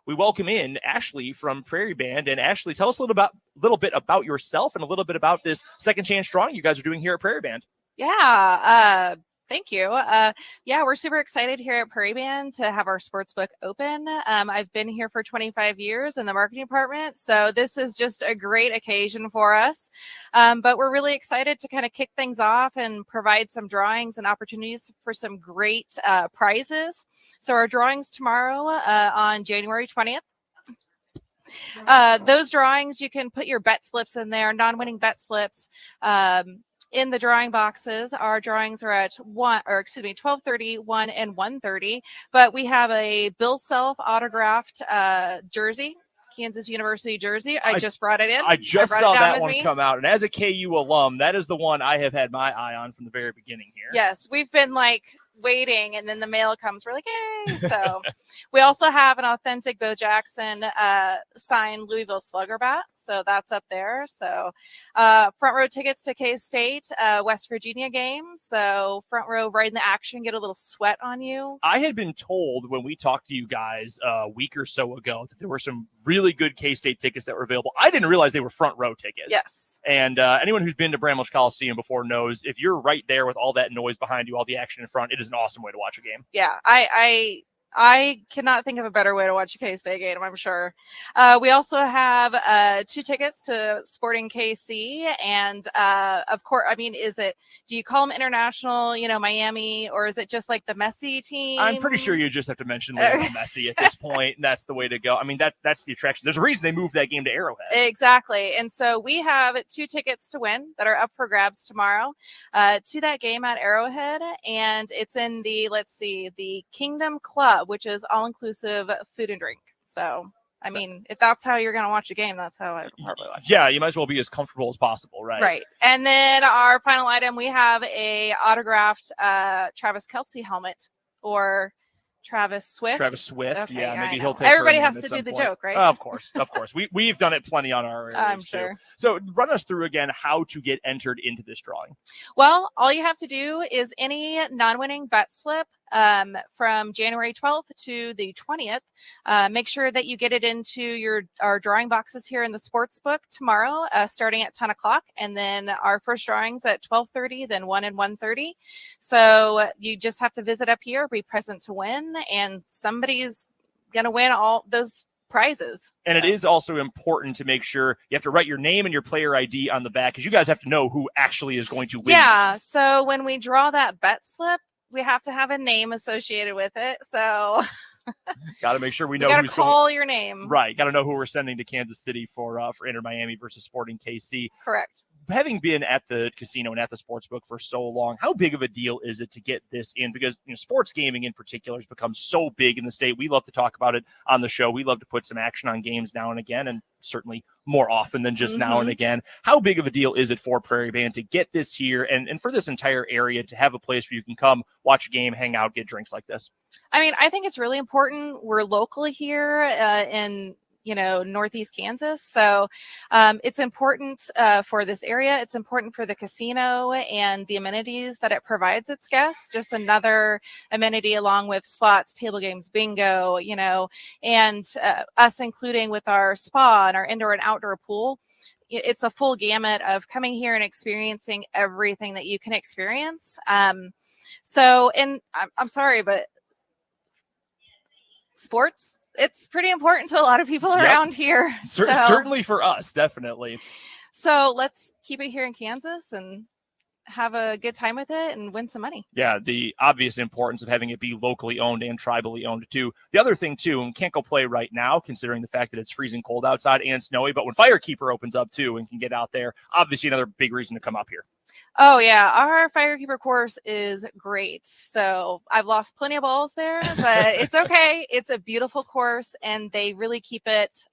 we welcome in Ashley from Prairie Band. And Ashley, tell us a little bit about yourself and a little bit about this second chance drawing you guys are doing here at Prairie Band. Yeah. Thank you. Yeah, we're super excited here at Prairie Band to have our sportsbook open. I've been here for 25 years in the marketing department, so this is just a great occasion for us. But we're really excited to kind of kick things off and provide some drawings and opportunities for some great prizes. So our drawings tomorrow on January 20th. Those drawings, you can put your bet slips in there, non-winning bet slips. In the drawing boxes, our drawings are at 12:30, 1, and 1:30. But we have a Bill Self autographed jersey, Kansas University jersey. I just brought it in. I just saw that one come out. And as a KU alum, that is the one I have had my eye on from the very beginning here. Yes, we've been waiting, and then the mail comes. We're like, hey. So we also have an authentic Bo Jackson signed Louisville Slugger bat. So that's up there. So front row tickets to K-State, West Virginia games. So front row right in the action, get a little sweat on you. I had been told when we talked to you guys a week or so ago that there were some really good K-State tickets that were available. I didn't realize they were front row tickets. Yes. And anyone who's been to Bramlage Coliseum before knows if you're right there with all that noise behind you, all the action in front, it is an awesome way to watch a game. Yeah, I cannot think of a better way to watch a K-State game, I'm sure. We also have 2 tickets to Sporting KC. And of course, do you call them international, Miami, or is it just like the Messi team? I'm pretty sure you just have to mention Lionel Messi at this point. And that's the way to go. I mean, that's the attraction. There's a reason they moved that game to Arrowhead. Exactly. And so we have 2 tickets to win that are up for grabs tomorrow to that game at Arrowhead. And it's in the Kingdom Club, which is all-inclusive food and drink. So, I mean, if that's how you're going to watch a game, that's how I would probably watch it. Yeah, you might as well be as comfortable as possible, right? Right. And then our final item, we have a autographed Travis Kelce helmet, or Travis Swift. Okay, yeah, maybe he'll take. Everybody has to do the joke, right? Of course. We've done it plenty on our. I'm sure. Too. So run us through again how to get entered into this drawing. Well, all you have to do is any non-winning bet slip from January 12th to the 20th. Make sure that you get it into our drawing boxes here in the sports book tomorrow, starting at 10 o'clock. And then our first drawings at 12:30, then 1 and 1:30. So you just have to visit up here, be present to win, and somebody's going to win all those prizes. And it is also important to make sure you have to write your name and your player ID on the back, because you guys have to know who actually is going to win. Yeah. So when we draw that bet slip, we have to have a name associated with it. So got to make sure we know who's call your name. Right. Got to know who we're sending to Kansas City for Inter Miami versus Sporting KC. Correct. Having been at the casino and at the sportsbook for so long, how big of a deal is it to get this in? Because sports gaming in particular has become so big in the state. We love to talk about it on the show. We love to put some action on games now and again, and certainly more often than just now and again. How big of a deal is it for Prairie Band to get this here and for this entire area to have a place where you can come, watch a game, hang out, get drinks like this? I mean, I think it's really important. We're locally here in Northeast Kansas. So it's important for this area. It's important for the casino and the amenities that it provides its guests. Just another amenity along with slots, table games, bingo, and us including with our spa and our indoor and outdoor pool. It's a full gamut of coming here and experiencing everything that you can experience. And I'm sorry, but sports, it's pretty important to a lot of people around here. Certainly for us, definitely. So let's keep it here in Kansas and have a good time with it and win some money. Yeah, the obvious importance of having it be locally owned and tribally owned too. The other thing too, and can't go play right now considering the fact that it's freezing cold outside and snowy, but when Firekeeper opens up too and can get out there, obviously another big reason to come up here. Oh yeah, our Firekeeper course is great. So I've lost plenty of balls there, but it's okay. It's a beautiful course and they really keep it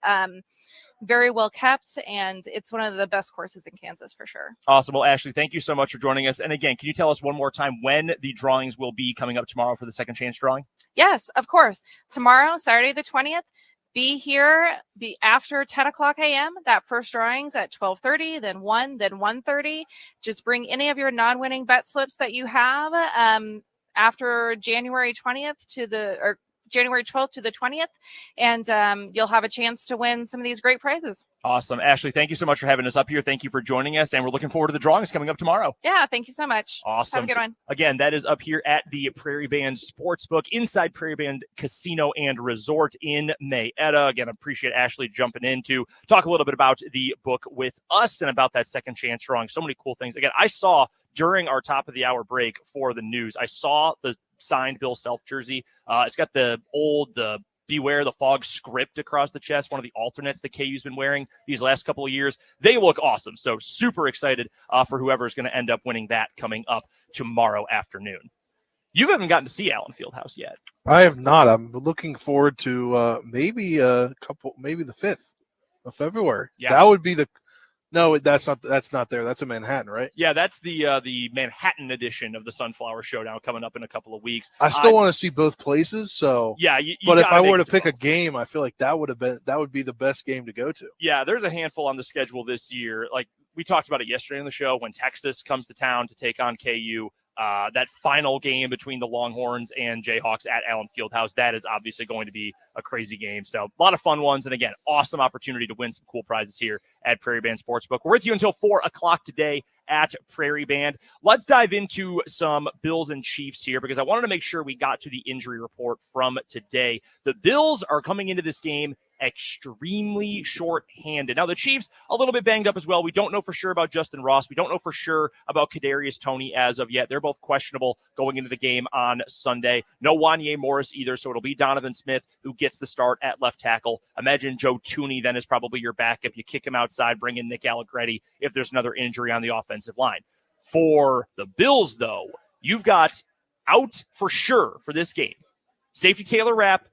very well kept, and it's one of the best courses in Kansas for sure. Awesome. Well, Ashley, thank you so much for joining us. And again, can you tell us one more time when the drawings will be coming up tomorrow for the second chance drawing? Yes, of course. Tomorrow, Saturday the 20th, be here, be after 10 o'clock a.m. That first drawing's at 12:30, then 1, then 1:30. Just bring any of your non-winning bet slips that you have after January 20th January 12th to the 20th, and you'll have a chance to win some of these great prizes. Awesome. Ashley, thank you so much for having us up here. Thank you for joining us, and we're looking forward to the drawings coming up tomorrow. Yeah, thank you so much. Awesome. Have a good one. Again, that is up here at the Prairie Band Sportsbook inside Prairie Band Casino and Resort in Mayetta. Again, I appreciate Ashley jumping in to talk a little bit about the book with us and about that second chance drawing. So many cool things. Again, I saw during our top of the hour break for the news, I saw the signed Bill Self jersey. It's got the Beware the Fog script across the chest, one of the alternates that KU's been wearing these last couple of years. They look awesome. So super excited for whoever's going to end up winning that coming up tomorrow afternoon. You haven't gotten to see Allen Fieldhouse yet. I have not. I'm looking forward to maybe the 5th of February. Yeah. That would be no, that's not there. That's in Manhattan, right? Yeah, that's the Manhattan edition of the Sunflower Showdown coming up in a couple of weeks. I still want to see both places. So yeah, but if I were to pick a game, I feel like that would be the best game to go to. Yeah, there's a handful on the schedule this year. Like we talked about it yesterday on the show when Texas comes to town to take on KU. That final game between the Longhorns and Jayhawks at Allen Fieldhouse, that is obviously going to be a crazy game. So a lot of fun ones. And again, awesome opportunity to win some cool prizes here at Prairie Band Sportsbook. We're with you until 4 o'clock today at Prairie Band. Let's dive into some Bills and Chiefs here because I wanted to make sure we got to the injury report from today. The Bills are coming into this game extremely short-handed. Now, the Chiefs, a little bit banged up as well. We don't know for sure about Justin Ross. We don't know for sure about Kadarius Toney as of yet. They're both questionable going into the game on Sunday. No Wanye Morris either, so it'll be Donovan Smith who gets the start at left tackle. Imagine Joe Tooney then is probably your backup. You kick him outside, bring in Nick Allegretti if there's another injury on the offensive line. For the Bills, though, you've got out for sure for this game safety Taylor Rapp,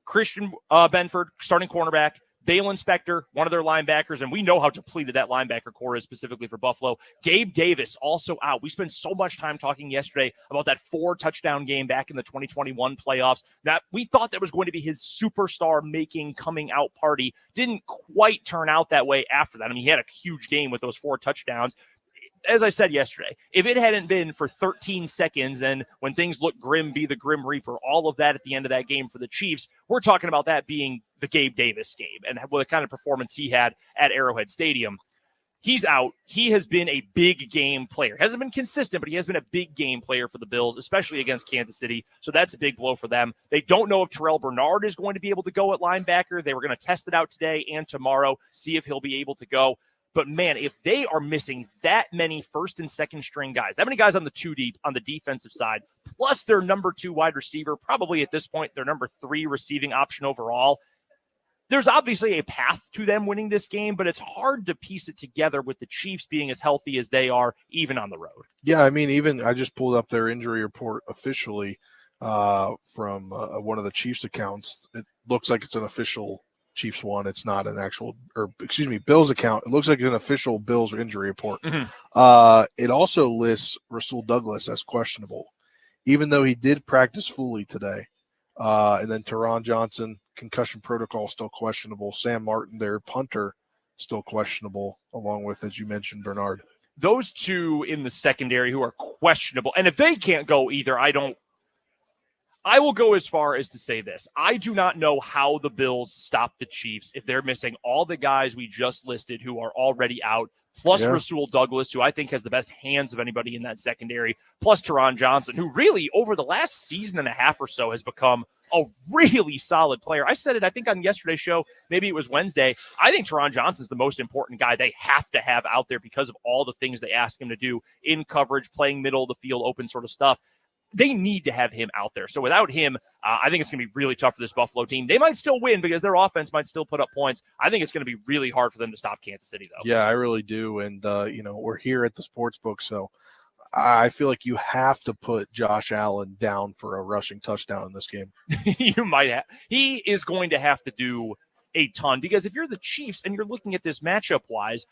Christian Benford, starting cornerback, Balen Spector, one of their linebackers, and we know how depleted that linebacker core is specifically for Buffalo. Gabe Davis also out. We spent so much time talking yesterday about that 4-touchdown game back in the 2021 playoffs. That we thought that was going to be his superstar making coming out party. Didn't quite turn out that way after that. I mean, he had a huge game with those 4 touchdowns. As I said yesterday, if it hadn't been for 13 seconds and when things look grim, be the Grim Reaper, all of that at the end of that game for the Chiefs, we're talking about that being the Gabe Davis game and what the kind of performance he had at Arrowhead Stadium. He's out. He has been a big game player. Hasn't been consistent, but he has been a big game player for the Bills, especially against Kansas City. So that's a big blow for them. They don't know if Terrell Bernard is going to be able to go at linebacker. They were going to test it out today and tomorrow, see if he'll be able to go. But, man, if they are missing that many first and second string guys, that many guys on the 2 deep on the defensive side, plus their number 2 wide receiver, probably at this point their number 3 receiving option overall, there's obviously a path to them winning this game, but it's hard to piece it together with the Chiefs being as healthy as they are, even on the road. Yeah, I mean, even I just pulled up their injury report officially from one of the Chiefs accounts. It looks like it's an official Chiefs one. It's not an actual, Bills account. It looks like an official Bills injury report. Mm-hmm. It also lists Rasul Douglas as questionable, even though he did practice fully today. And then Teron Johnson, concussion protocol, still questionable. Sam Martin, their punter, still questionable, along with, as you mentioned, Bernard. Those 2 in the secondary who are questionable. And if they can't go either, I will go as far as to say this. I do not know how the Bills stop the Chiefs if they're missing all the guys we just listed who are already out, plus Rasul Douglas, who I think has the best hands of anybody in that secondary, plus Teron Johnson, who really over the last season and a half or so has become a really solid player. I said it, I think, on yesterday's show, maybe it was Wednesday. I think Teron Johnson's the most important guy they have to have out there because of all the things they ask him to do in coverage, playing middle of the field, open sort of stuff. They need to have him out there. So without him, I think it's going to be really tough for this Buffalo team. They might still win because their offense might still put up points. I think it's going to be really hard for them to stop Kansas City, though. Yeah, I really do. And, we're here at the Sportsbook, so I feel like you have to put Josh Allen down for a rushing touchdown in this game. You might have. He is going to have to do a ton because if you're the Chiefs and you're looking at this matchup-wise,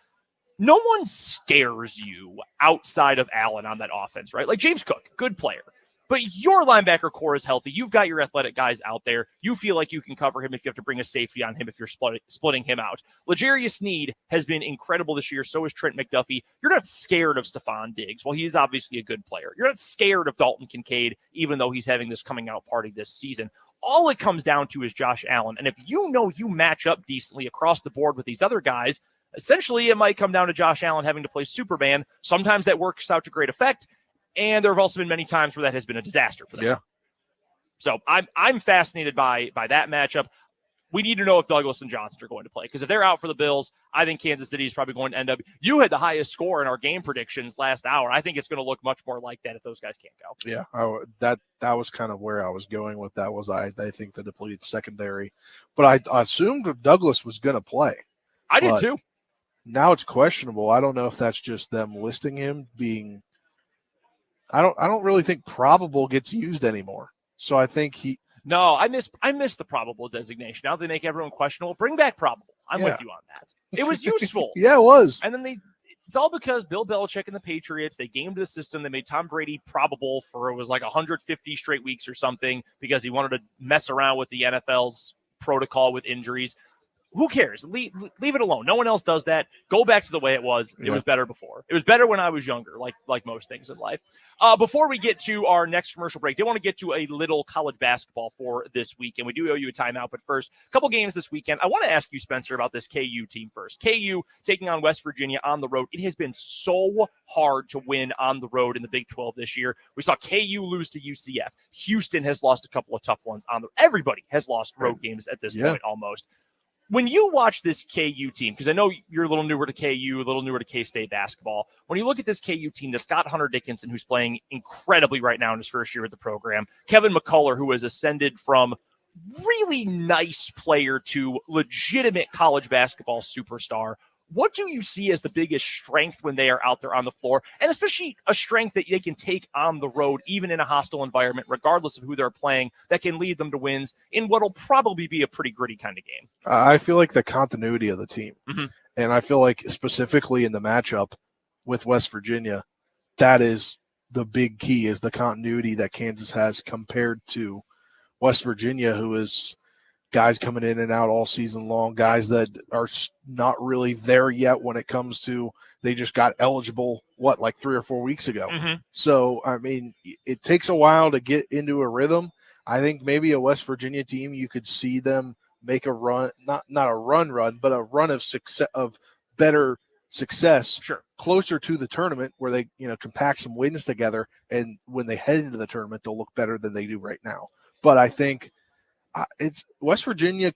no one scares you outside of Allen on that offense, right? Like James Cook, good player. But your linebacker core is healthy. You've got your athletic guys out there. You feel like you can cover him if you have to bring a safety on him if you're splitting him out. L'Jarius Sneed has been incredible this year. So is Trent McDuffie. You're not scared of Stephon Diggs. Well, he's obviously a good player. You're not scared of Dalton Kincaid, even though he's having this coming out party this season. all it comes down to is Josh Allen. And if you know you match up decently across the board with these other guys, essentially it might come down to Josh Allen having to play Superman. Sometimes that works out to great effect, and there have also been many times where that has been a disaster for them. Yeah. So I'm fascinated by that matchup. We need to know if Douglas and Johnson are going to play, because if they're out for the Bills, I think Kansas City is probably going to end up. You had the highest score in our game predictions last hour. I think it's going to look much more like that if those guys can't go. Yeah, that was kind of where I was going with that. Was I think the depleted secondary, but I assumed Douglas was going to play. I did too. Now it's questionable. I don't know if that's just them listing him being. I don't really think probable gets used anymore. So I think he. No, I miss the probable designation. Now they make everyone questionable. Bring back probable. I'm with you on that. It was useful. Yeah, it was. And then it's all because Bill Belichick and the Patriots, they gamed the system. They made Tom Brady probable for, it was like 150 straight weeks or something, because he wanted to mess around with the NFL's protocol with injuries. Who cares? Leave it alone. No one else does that. Go back to the way it was. It was better before. It was better when I was younger, like most things in life. Before we get to our next commercial break, I want to get to a little college basketball for this weekend. We do owe you a timeout, but first, a couple games this weekend. I want to ask you, Spencer, about this KU team first. KU taking on West Virginia on the road. It has been so hard to win on the road in the Big 12 this year. We saw KU lose to UCF. Houston has lost a couple of tough ones on the. Everybody has lost road games at this point almost. When you watch this KU team, because I know you're a little newer to KU, a little newer to K-State basketball, when you look at this KU team that's got Hunter Dickinson, who's playing incredibly right now in his first year at the program, Kevin McCullough, who has ascended from really nice player to legitimate college basketball superstar, what do you see as the biggest strength when they are out there on the floor, and especially a strength that they can take on the road, even in a hostile environment, regardless of who they're playing, that can lead them to wins in what will probably be a pretty gritty kind of game? I feel like the continuity of the team. Mm-hmm. And I feel like specifically in the matchup with West Virginia, that is the big key, is the continuity that Kansas has compared to West Virginia, who is – guys coming in and out all season long, guys that are not really there yet when it comes to, they just got eligible, like 3 or 4 weeks ago. Mm-hmm. So, I mean, it takes a while to get into a rhythm. I think maybe a West Virginia team, you could see them make a run, not a run, but a run of success, of better success, closer to the tournament, where they, can pack some wins together. And when they head into the tournament, they'll look better than they do right now. But I think it's West Virginia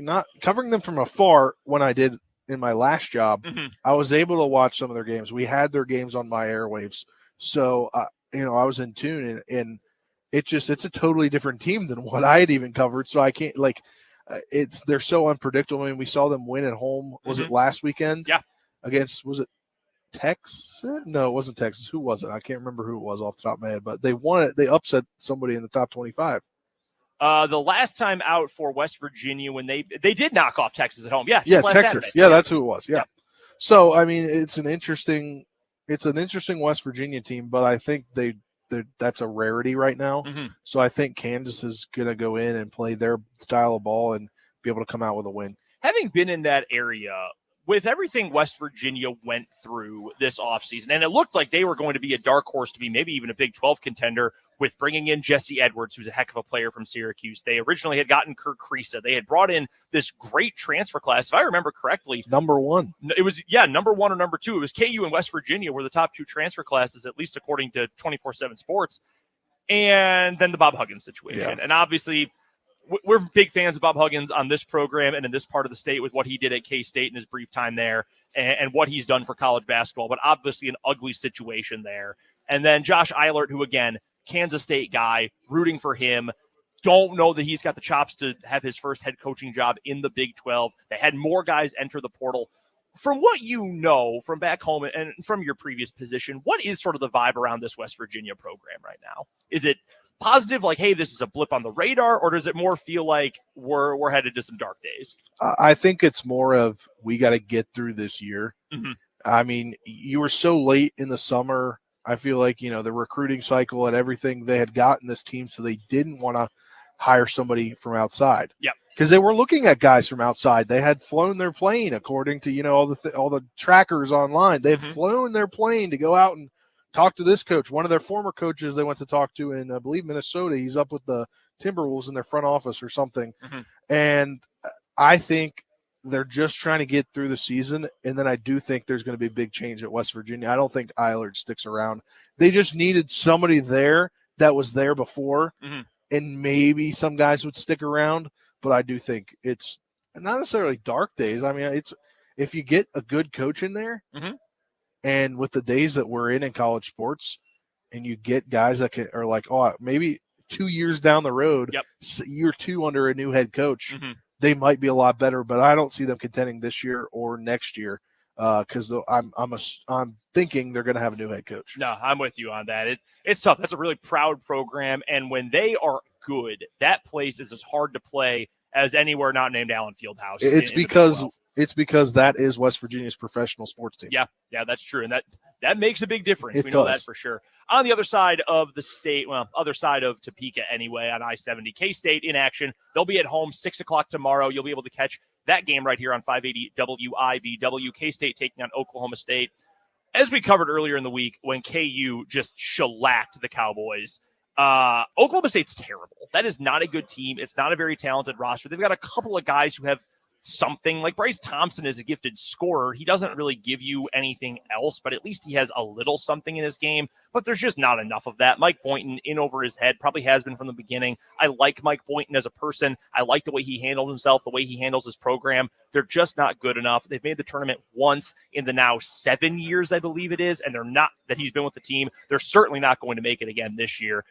not covering them from afar. When I did in my last job, I was able to watch some of their games. We had their games on my airwaves. So, I was in tune, and it's a totally different team than what I had even covered. So I can't they're so unpredictable. I mean, we saw them win at home. Was it last weekend? Yeah. Was it Texas? No, it wasn't Texas. Who was it? I can't remember who it was off the top of my head, but they won it. They upset somebody in the top 25. The last time out for West Virginia, when they did knock off Texas at home. Yeah, Texas. Saturday. Yeah, that's who it was. Yeah. So, I mean, it's an interesting West Virginia team, but I think that's a rarity right now. Mm-hmm. So I think Kansas is going to go in and play their style of ball and be able to come out with a win. Having been in that area, with everything West Virginia went through this offseason, and it looked like they were going to be a dark horse to be maybe even a Big 12 contender with bringing in Jesse Edwards, who's a heck of a player from Syracuse. They originally had gotten Kirk Kriisa. They had brought in this great transfer class. If I remember correctly, number one. It was, number one or number two. It was KU and West Virginia were the top two transfer classes, at least according to 24/7 Sports. And then the Bob Huggins situation. Yeah. And obviously, we're big fans of Bob Huggins on this program and in this part of the state with what he did at K-State in his brief time there and what he's done for college basketball, but obviously an ugly situation there. And then Josh Eilert, who, again, Kansas State guy, rooting for him. Don't know that he's got the chops to have his first head coaching job in the Big 12. They had more guys enter the portal. From what you know from back home and from your previous position, what is sort of the vibe around this West Virginia program right now? Is it positive, like, hey, this is a blip on the radar, or does it more feel like we're headed to some dark days? I think it's more of, we got to get through this year. Mm-hmm. I mean, you were so late in the summer. I feel like, the recruiting cycle and everything, they had gotten this team, so they didn't want to hire somebody from outside. Yeah. Because they were looking at guys from outside. They had flown their plane, according to, all the trackers online. They had flown their plane to go out and talk to this coach. One of their former coaches they went to talk to in, I believe, Minnesota. He's up with the Timberwolves in their front office or something. Mhm. And I think they're just trying to get through the season. And then I do think there's going to be a big change at West Virginia. I don't think Eilert sticks around. They just needed somebody there that was there before, Mhm. and maybe some guys would stick around. But I do think it's not necessarily dark days. I mean, it's if you get a good coach in there, Mhm. and with the days that we're in college sports, and you get guys that are like, oh, maybe 2 years down the road, Yep. year 2 under a new head coach, Mhm. they might be a lot better. But I don't see them contending this year or next year because I'm thinking they're going to have a new head coach. No, I'm with you on that. It's tough. That's a really proud program, and when they are good, that place is as hard to play as anywhere not named Allen Fieldhouse. It's in the Big because 12. it's because that is West Virginia's professional sports team. Yeah, that's true, and that makes a big difference. It We know that does. for sure. On the other side of the state, well, other side of Topeka anyway, on I-70, K-State in action. They'll be at home 6 o'clock tomorrow. You'll be able to catch that game right here on 580 WIVW. K-State taking on Oklahoma State. As we covered earlier in the week, when KU just shellacked the Cowboys, Oklahoma State's terrible. That is not a good team. It's not a very talented roster. They've got a couple of guys who have something. Like Bryce Thompson is a gifted scorer. He doesn't really give you anything else, but at least he has a little something in his game. But there's just not enough of that. Mike Boynton in over his head, probably has been from the beginning. I like Mike Boynton as a person. I like the way he handled himself, the way he handles his program. They're just not good enough. They've made the tournament once in the now 7 years, I believe it is, and they're not, that he's been with the team. They're certainly not going to make it again this year.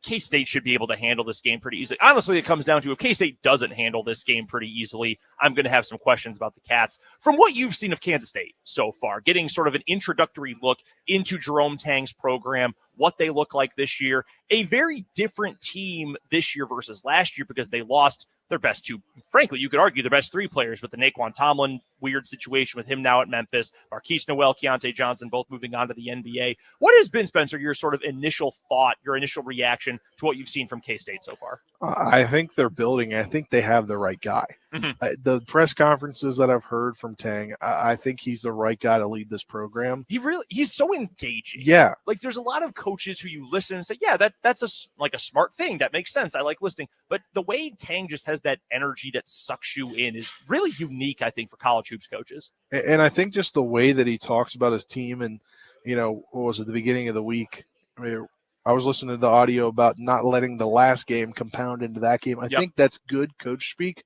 K-State should be able to handle this game pretty easily. Honestly, it comes down to if K-State doesn't handle this game pretty easily, I'm going to have some questions about the Cats. From what you've seen of Kansas State so far, getting sort of an introductory look into Jerome Tang's program, what they look like this year, a very different team this year versus last year because they lost their best two, frankly, you could argue their best three players with the Naquan Tomlin weird situation with him now at Memphis, Marquise Noel, Keontae Johnson, both moving on to the NBA. What has been, Spencer, your sort of initial thought, your initial reaction to what you've seen from K-State so far? I think they're building. I think they have the right guy. Mhm. The press conferences that I've heard from Tang, I think he's the right guy to lead this program. He's so engaging. Yeah. Like there's a lot of coaches who you listen and say, yeah, that's a smart thing. That makes sense. I like listening. But the way Tang just has that energy that sucks you in is really unique, I think, for college hoops coaches. And I think just the way that he talks about his team and, what was it, the beginning of the week? I mean, I was listening to the audio about not letting the last game compound into that game. I think that's good coach speak.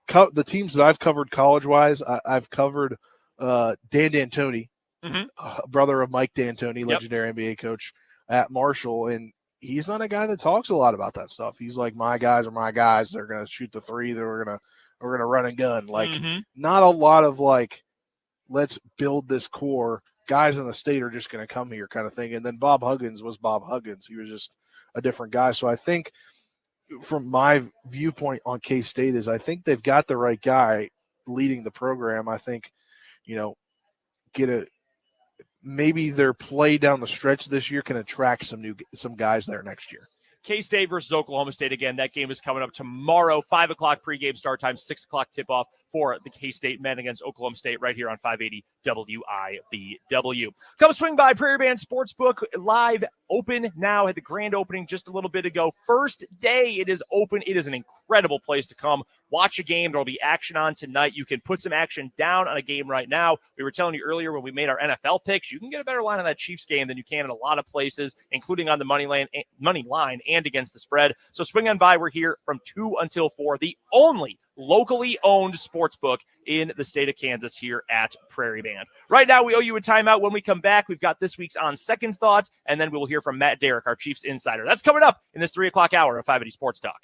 The teams that I've covered college-wise, I've covered Dan D'Antoni, brother of Mike D'Antoni, legendary NBA coach at Marshall, and he's not a guy that talks a lot about that stuff. He's like, my guys are my guys. They're going to shoot the three. We're gonna run and gun. Like, not a lot of like, let's build this core. Guys in the state are just going to come here kind of thing. And then Bob Huggins was Bob Huggins. He was just a different guy. So I think from my viewpoint on K-State is I think they've got the right guy leading the program. I think, maybe their play down the stretch this year can attract some guys there next year. K-State versus Oklahoma State. Again, that game is coming up tomorrow, 5 o'clock pregame start time, 6 o'clock tip-off for the K-State men against Oklahoma State right here on 580 WIVW. Come swing by Prairie Band Sportsbook, live, open now, had the grand opening just a little bit ago. First day it is open. It is an incredible place to come watch a game. There'll be action on tonight. You can put some action down on a game right now. We were telling you earlier when we made our NFL picks, you can get a better line on that Chiefs game than you can in a lot of places, including on the money line and against the spread. So swing on by. We're here from 2 until 4, the only locally owned sportsbook in the state of Kansas here at Prairie Band. Right now, we owe you a timeout. When we come back, we've got this week's On Second Thoughts, and then we will hear from Matt Derrick, our Chiefs insider. That's coming up in this 3 o'clock hour of 580 Sports Talk.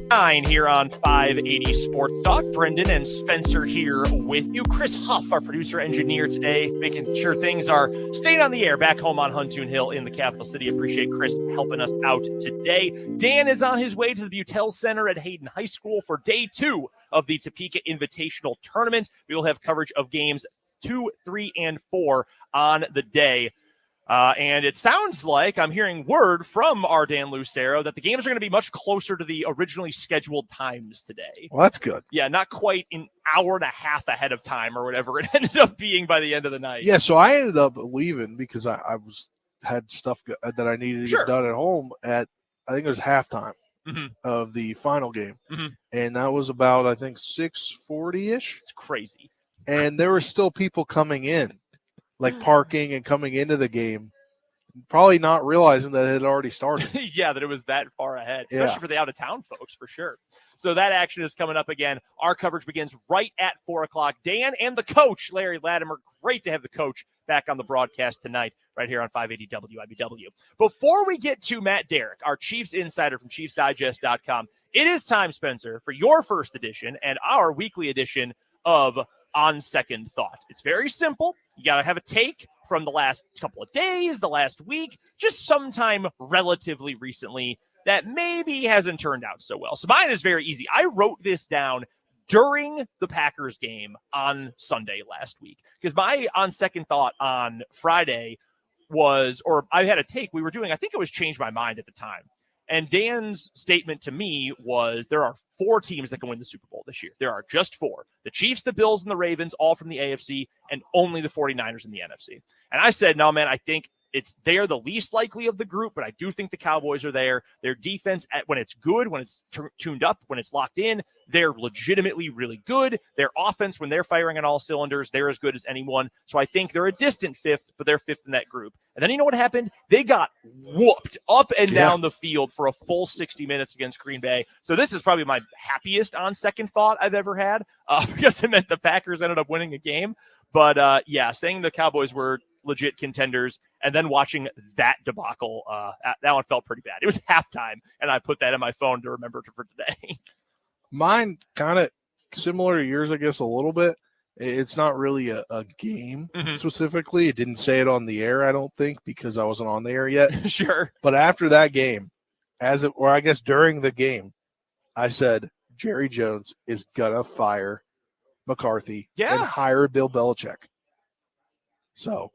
9 here on 580 Sports Talk. Brendan and Spencer here with you. Chris Huff, our producer engineer today, making sure things are staying on the air back home on Huntoon Hill in the capital city. Appreciate Chris helping us out today. Dan is on his way to the Butel Center at Hayden High School for day 2 of the Topeka Invitational Tournament. We will have coverage of games 2, 3, and 4 on the day. And it sounds like I'm hearing word from our Dan Lucero that the games are going to be much closer to the originally scheduled times today. Well, that's good. Yeah, not quite an hour and a half ahead of time or whatever it ended up being by the end of the night. Yeah, so I ended up leaving because I had stuff that I needed to Sure. get done at home at, I think it was halftime Mhm. of the final game. Mhm. And that was about, I think, 6:40-ish. It's crazy. And there were still people coming in, like parking and coming into the game, probably not realizing that it had already started. Yeah, that it was that far ahead, Yeah. especially for the out-of-town folks, for sure. So that action is coming up again. Our coverage begins right at 4 o'clock. Dan and the coach, Larry Latimer. Great to have the coach back on the broadcast tonight right here on 580 WIBW. Before we get to Matt Derrick, our Chiefs insider from ChiefsDigest.com, it is time, Spencer, for your first edition and our weekly edition of On Second Thought. It's very simple. You got to have a take from the last couple of days, the last week, just sometime relatively recently that maybe hasn't turned out so well. So mine is very easy. I wrote this down during the Packers game on Sunday last week because my On Second Thought on Friday was, or I had a take we were doing, I think it was Change My Mind at the time. And Dan's statement to me was there are 4 teams that can win the Super Bowl this year. There are just 4. The Chiefs, the Bills, and the Ravens, all from the AFC, and only the 49ers in the NFC. And I said, no, man, I think they're the least likely of the group, but I do think the Cowboys are there. Their defense, when it's good, when it's tuned up, when it's locked in, they're legitimately really good. Their offense, when they're firing on all cylinders, they're as good as anyone. So I think they're a distant 5th, but they're 5th in that group. And then you know what happened? They got whooped up and down the field for a full 60 minutes against Green Bay. So this is probably my happiest On Second Thought I've ever had because it meant the Packers ended up winning a game. But yeah, saying the Cowboys were legit contenders and then watching that debacle, that one felt pretty bad. It was halftime, and I put that in my phone to remember for today. Mine kind of similar to yours, I guess, a little bit. It's not really a game specifically. It didn't say it on the air, I don't think, because I wasn't on the air yet. Sure. But after that game, or I guess during the game, I said Jerry Jones is gonna fire McCarthy and hire Bill Belichick. So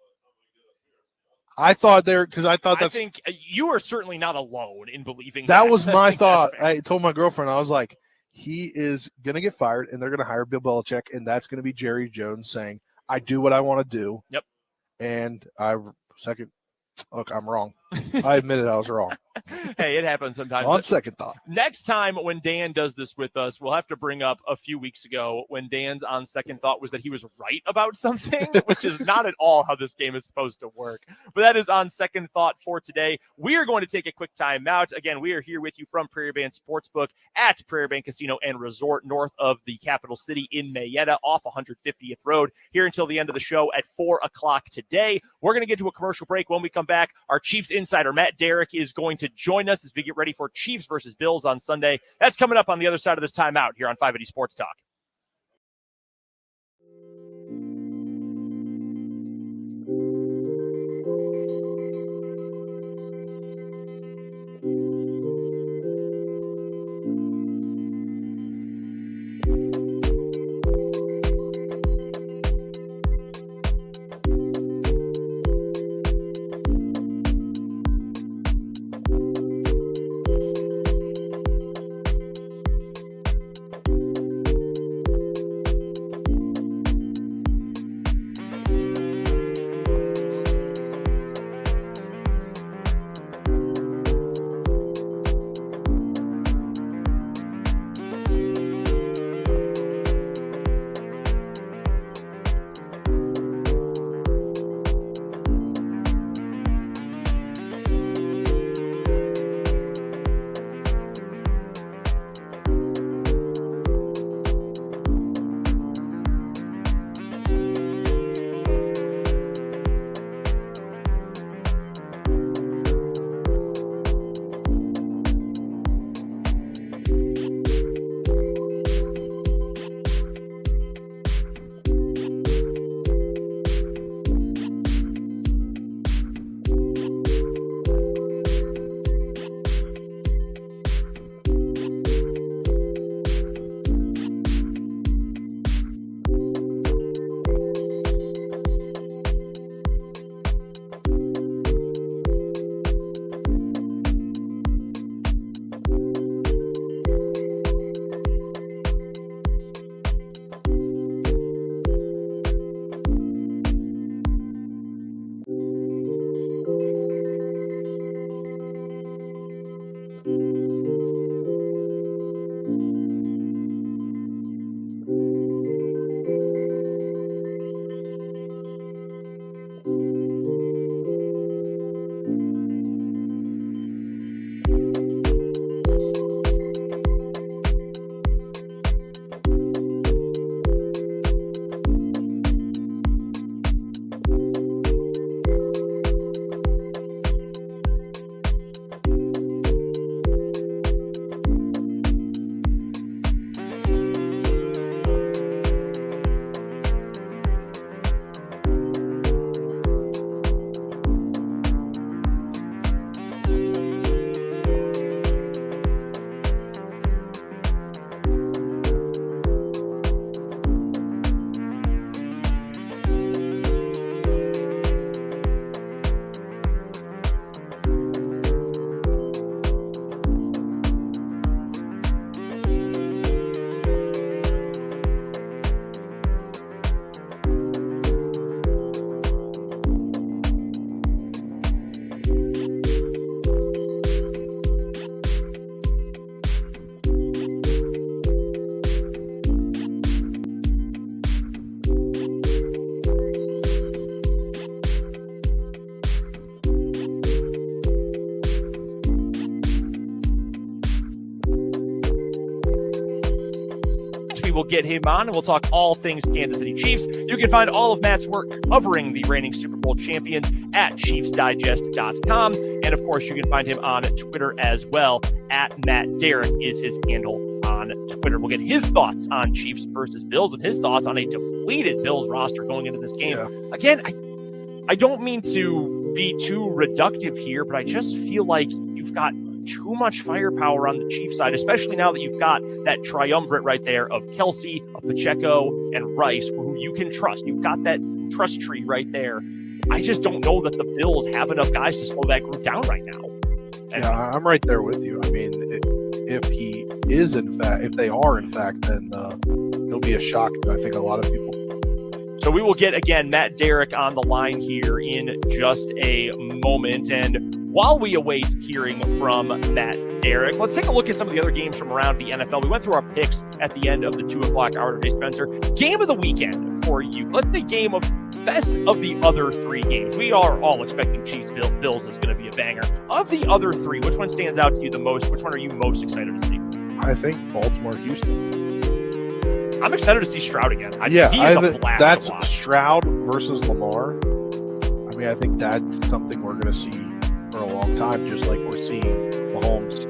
I thought I think you are certainly not alone in believing that was my thought. I I told my girlfriend, I was like, he is going to get fired and they're going to hire Bill Belichick, and that's going to be Jerry Jones saying, I do what I want to do. Yep. And look, I'm wrong. I admitted I was wrong. Hey, it happens sometimes. On second thought. Next time when Dan does this with us, we'll have to bring up a few weeks ago when Dan's On Second Thought was that he was right about something, which is not at all how this game is supposed to work. But that is On Second Thought for today. We are going to take a quick time out. Again, we are here with you from Prairie Band Sportsbook at Prairie Band Casino and Resort north of the capital city in Mayetta off 150th Road here until the end of the show at 4 o'clock today. We're going to get to a commercial break. When we come back, our Chiefs insider Matt Derrick is going to join us as we get ready for Chiefs versus Bills on Sunday. That's coming up on the other side of this timeout here on 580 Sports Talk. will get him on, and we'll talk all things Kansas City Chiefs. You can find all of Matt's work covering the reigning Super Bowl champions at ChiefsDigest.com. And, of course, you can find him on Twitter as well. At Matt Derrick is his handle on Twitter. We'll get his thoughts on Chiefs versus Bills and his thoughts on a depleted Bills roster going into this game. Yeah. Again, I don't mean to be too reductive here, but I just feel like you've got too much firepower on the Chiefs side, especially now that you've got that triumvirate right there of Kelsey, of Pacheco, and Rice, who you can trust. You've got that trust tree right there. I just don't know that the Bills have enough guys to slow that group down right now. And yeah, I'm right there with you. I mean, if he is if they are in fact, then it'll be a shock to I think a lot of people. So we will get, again, Matt Derrick on the line here in just a moment. And while we await hearing from Matt Derrick, let's take a look at some of the other games from around the NFL. We went through our picks at the end of the 2 o'clock hour today, Spencer. Game of the weekend for you. Let's say game of best of the other 3 games. We are all expecting Chiefs Bills is going to be a banger. Of the other 3, which one stands out to you the most? Which one are you most excited to see? I think Baltimore-Houston. I'm excited to see Stroud again. He is a blast that's to watch. Stroud versus Lamar. I mean, I think that's something we're going to see for a long time, just like we're seeing Mahomes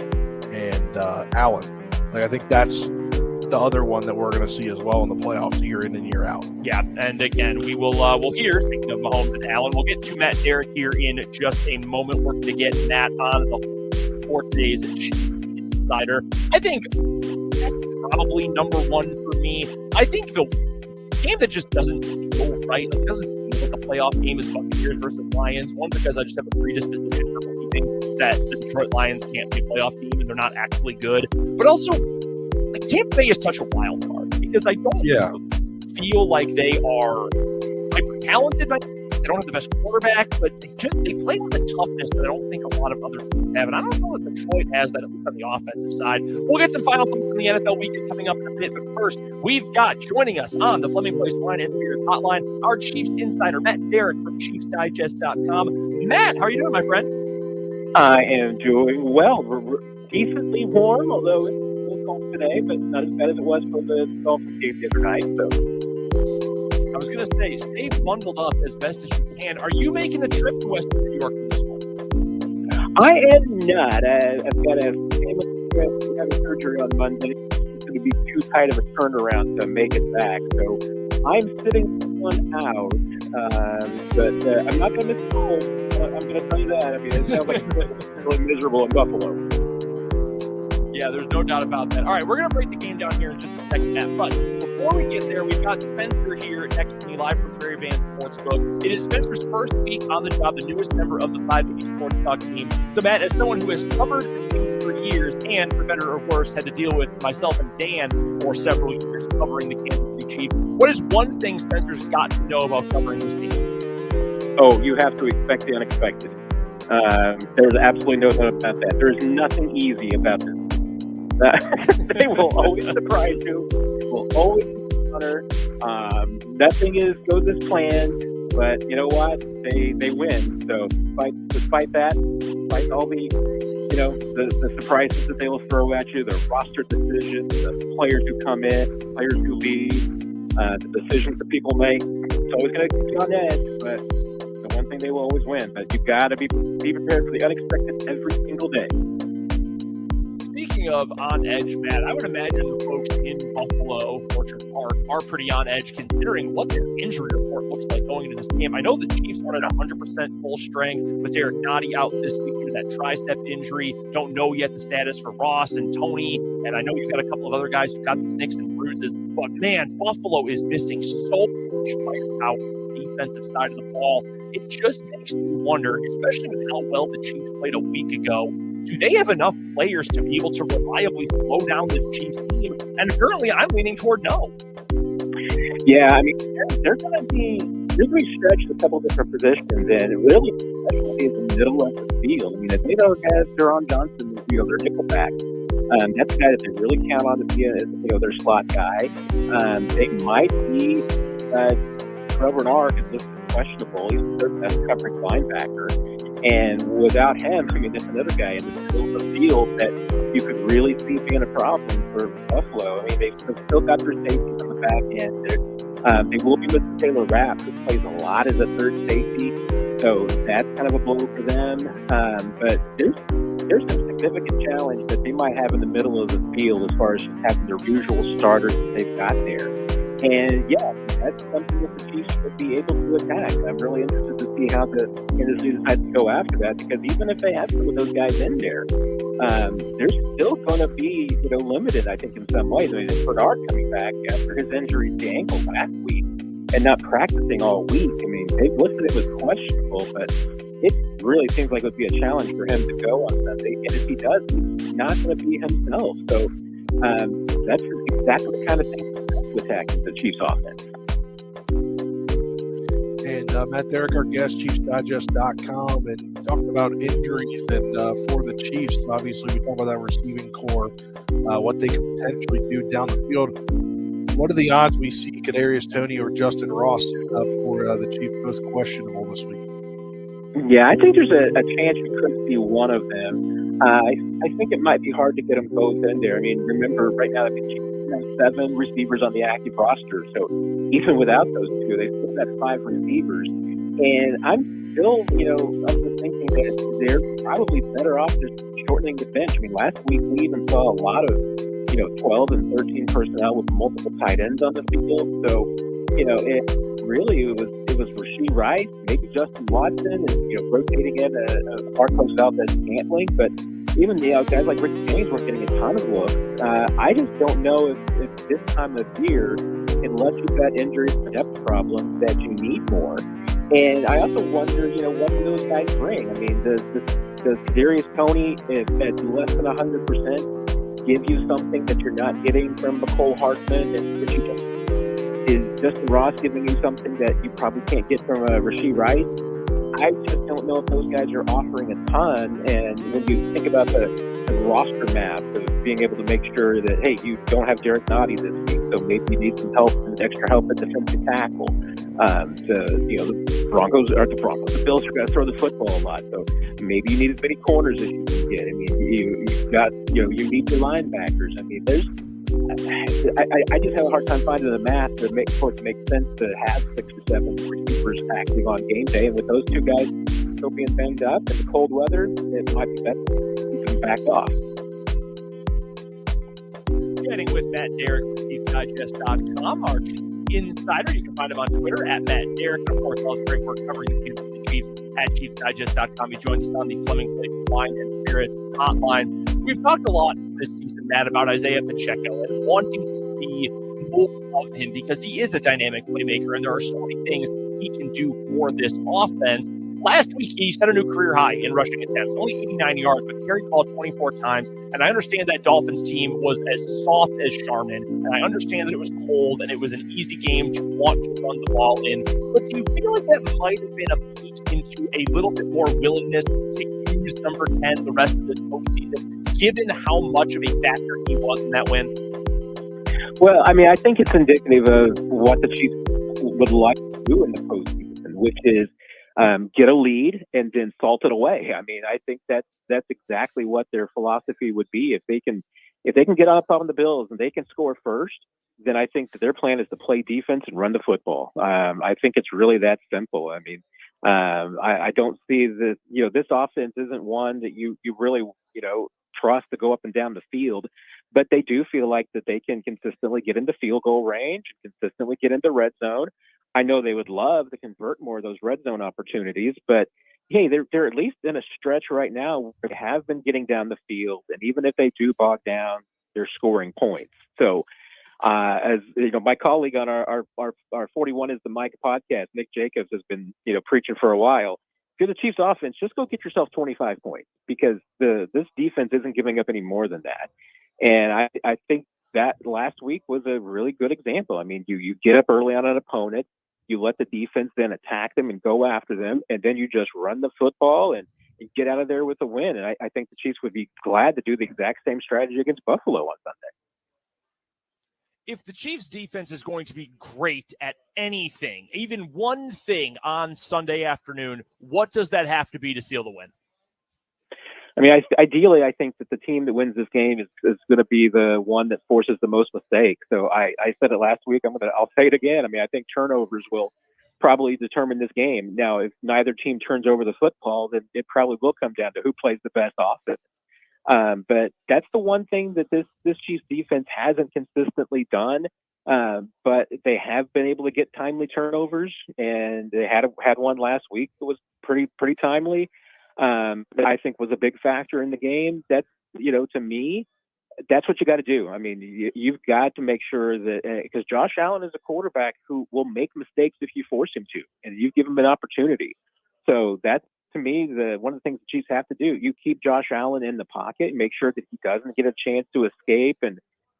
and Allen. Like, I think that's the other one that we're going to see as well in the playoffs year in and year out. Yeah, and again, we'll hear, speaking of Mahomes and Allen, we'll get to Matt Derrick here in just a moment. We're going to get Matt on the 4 days Insider. I think that's probably number 1 for me. I think the game that just doesn't go right, like, doesn't feel like a playoff game is Buccaneers versus Lions. One, because I just have a predisposition for believing that the Detroit Lions can't be a playoff team and they're not actually good. But also, like, Tampa Bay is such a wild card because I don't feel like they are hyper talented. They don't have the best quarterback, but they play with a toughness that I don't think a lot of other teams have. And I don't know that Detroit has that, at least on the offensive side. We'll get some final thoughts from the NFL weekend coming up in a bit. But first, we've got joining us on the Fleming Place Wine and Spirits Hotline, our Chiefs insider, Matt Derrick from ChiefsDigest.com. Matt, how are you doing, my friend? I am doing well. We're decently warm, although it's a little cold today, but not as bad as it was for the Dolphins game the other night. So I was going to say, stay bundled up as best as you can. Are you making the trip to Western New York for this one? I am not. I've got a family trip. We have a surgery on Monday. It's going to be too tight of a turnaround to make it back. So I'm sitting one out, but I'm not going to miss the cold. I'm going to tell you that. I mean, it sounds like it's really miserable in Buffalo. Yeah, there's no doubt about that. All right, we're going to break the game down here in just a second, Matt. But before we get there, we've got Spencer here next to me live from Prairie Band Sportsbook. It is Spencer's first week on the job, the newest member of the 580 Sports Talk team. So, Matt, as someone who has covered the team for years and, for better or worse, had to deal with myself and Dan for several years covering the Kansas City Chiefs, what is one thing Spencer's got to know about covering this team? Oh, you have to expect the unexpected. There's absolutely no doubt about that. There's nothing easy about this. They will always surprise you. They will always honor. Nothing goes as planned, but you know what? They win. So despite that, despite all the the surprises that they will throw at you, the roster decisions, the players who come in, the players who leave, the decisions that people make, it's always going to keep you on edge. But the one thing they will always win. But you've got to be prepared for the unexpected every single day. Speaking of on edge, Matt, I would imagine the folks in Buffalo, Orchard Park, are pretty on edge considering what their injury report looks like going into this game. I know the Chiefs aren't at 100% full strength with Derrick out this week due to that tricep injury. Don't know yet the status for Ross and Tony, and I know you've got a couple of other guys who've got these nicks and bruises. But man, Buffalo is missing so much firepower on the defensive side of the ball. It just makes me wonder, especially with how well the Chiefs played a week ago, do they have enough players to be able to reliably slow down the Chiefs team? And currently, I'm leaning toward no. Yeah, I mean, they're going to be stretched a couple different positions, and really, especially in the middle of the field. I mean, if they don't have Deron Johnson in the field, their nickelback, that's a guy that they really count on to be their slot guy. They might be Trevor Nark is looking questionable. He's their best covering linebacker. And without him, I mean, that's another guy in the middle of the field that you could really see being a problem for Buffalo. I mean, they've still got their safeties on the back end. They will be missing Taylor Rapp, who plays a lot as a third safety, so that's kind of a blow for them. But there's some significant challenge that they might have in the middle of the field as far as just having their usual starters that they've got there. And yeah, that's something that the Chiefs would be able to attack. I'm really interested to see how the Kansas City decides to go after that, because even if they have some of those guys in there, they're still going to be, limited, I think, in some ways. I mean, Bernard coming back after his injury to the ankle last week and not practicing all week. I mean, they've listed it was questionable, but it really seems like it would be a challenge for him to go on Sunday. And if he does, he's not going to be himself. So that's exactly the kind of thing to attack the Chiefs offense. And Matt Derrick, our guest, ChiefsDigest.com, and talking about injuries and for the Chiefs, obviously we talk about that receiving core, what they can potentially do down the field. What are the odds we see Kadarius Toney or Justin Ross up for the Chiefs both questionable this week? Yeah, I think there's a chance we could see one of them. I think it might be hard to get them both in there. I mean, remember, right now the Chiefs have 7 receivers on the active roster, so even without those 2, they still have 5 receivers. And I'm still, of the thinking that they're probably better off just shortening the bench. I mean, last week we even saw a lot of 12 and 13 personnel with multiple tight ends on the field. So, it was Rashee Rice, maybe Justin Watson, and rotating in Marcos Valdez-Scantling. But even guys like Rick James weren't getting a ton of looks. I just don't know if this time of year, unless you've got injuries and depth problems, that you need more. And I also wonder, what do those guys bring? I mean, does Kadarius Toney at less than 100% give you something that you're not getting from McCole Hardman and Richie James? Is Justin Ross giving you something that you probably can't get from Rashee Rice? I just don't know if those guys are offering a ton. And when you think about the roster map of being able to make sure that, hey, you don't have Derrick Nottie this week, so maybe you need some help and extra help at defensive tackle. The Bills are going to throw the football a lot, so maybe you need as many corners as you can get. I mean, you've got, you need your linebackers. I mean, I just have a hard time finding the math to make sense to have 6 or 7 receivers active on game day. And with those 2 guys still being banged up in the cold weather, it might be better to keep them back off. Chatting with Matt Derrick with ChiefsDigest.com, our Chiefs insider. You can find him on Twitter at Matt Derrick. Of course, all his great work covering the Kansas City Chiefs at ChiefsDigest.com. He joins us on the Fleming Place Wine and Spirits hotline. We've talked a lot this season, Matt, about Isaiah Pacheco and wanting to see more of him because he is a dynamic playmaker and there are so many things he can do for this offense. Last week, he set a new career high in rushing attempts, only 89 yards, but carried the ball 24 times. And I understand that Dolphins team was as soft as Charmin, and I understand that it was cold and it was an easy game to want to run the ball in. But do you feel like that might have been a peek into a little bit more willingness to use number 10 the rest of this postseason, given how much of a factor he was in that win? Well, I mean, I think it's indicative of what the Chiefs would like to do in the postseason, which is get a lead and then salt it away. I mean, I think that's exactly what their philosophy would be. If they can get up on the Bills and they can score first, then I think that their plan is to play defense and run the football. I think it's really that simple. I mean, I don't see that, this offense isn't one that you really, trust to go up and down the field, but they do feel like that they can consistently get into field goal range and consistently get into red zone. I know they would love to convert more of those red zone opportunities, but hey, they're at least in a stretch right now where they have been getting down the field, and even if they do bog down, they're scoring points. So, as my colleague on our 41 is the Mike podcast, Nick Jacobs, has been preaching for a while. If you're the Chiefs offense, just go get yourself 25 points because this defense isn't giving up any more than that. And I think that last week was a really good example. I mean, you get up early on an opponent, you let the defense then attack them and go after them, and then you just run the football and get out of there with a win. And I think the Chiefs would be glad to do the exact same strategy against Buffalo on Sunday. If the Chiefs defense is going to be great at anything, even one thing on Sunday afternoon, what does that have to be to seal the win? I mean, ideally, I think that the team that wins this game is going to be the one that forces the most mistakes. So I said it last week. I'll say it again. I mean, I think turnovers will probably determine this game. Now, if neither team turns over the football, then it probably will come down to who plays the best offense. But that's the one thing that this Chiefs defense hasn't consistently done. But they have been able to get timely turnovers, and they had one last week that was pretty timely. That I think was a big factor in the game. That's, to me, that's what you got to do. I mean, you've got to make sure that, because Josh Allen is a quarterback who will make mistakes if you force him to, and you give him an opportunity. So that's, to me, one of the things the Chiefs have to do. You keep Josh Allen in the pocket and make sure that he doesn't get a chance to escape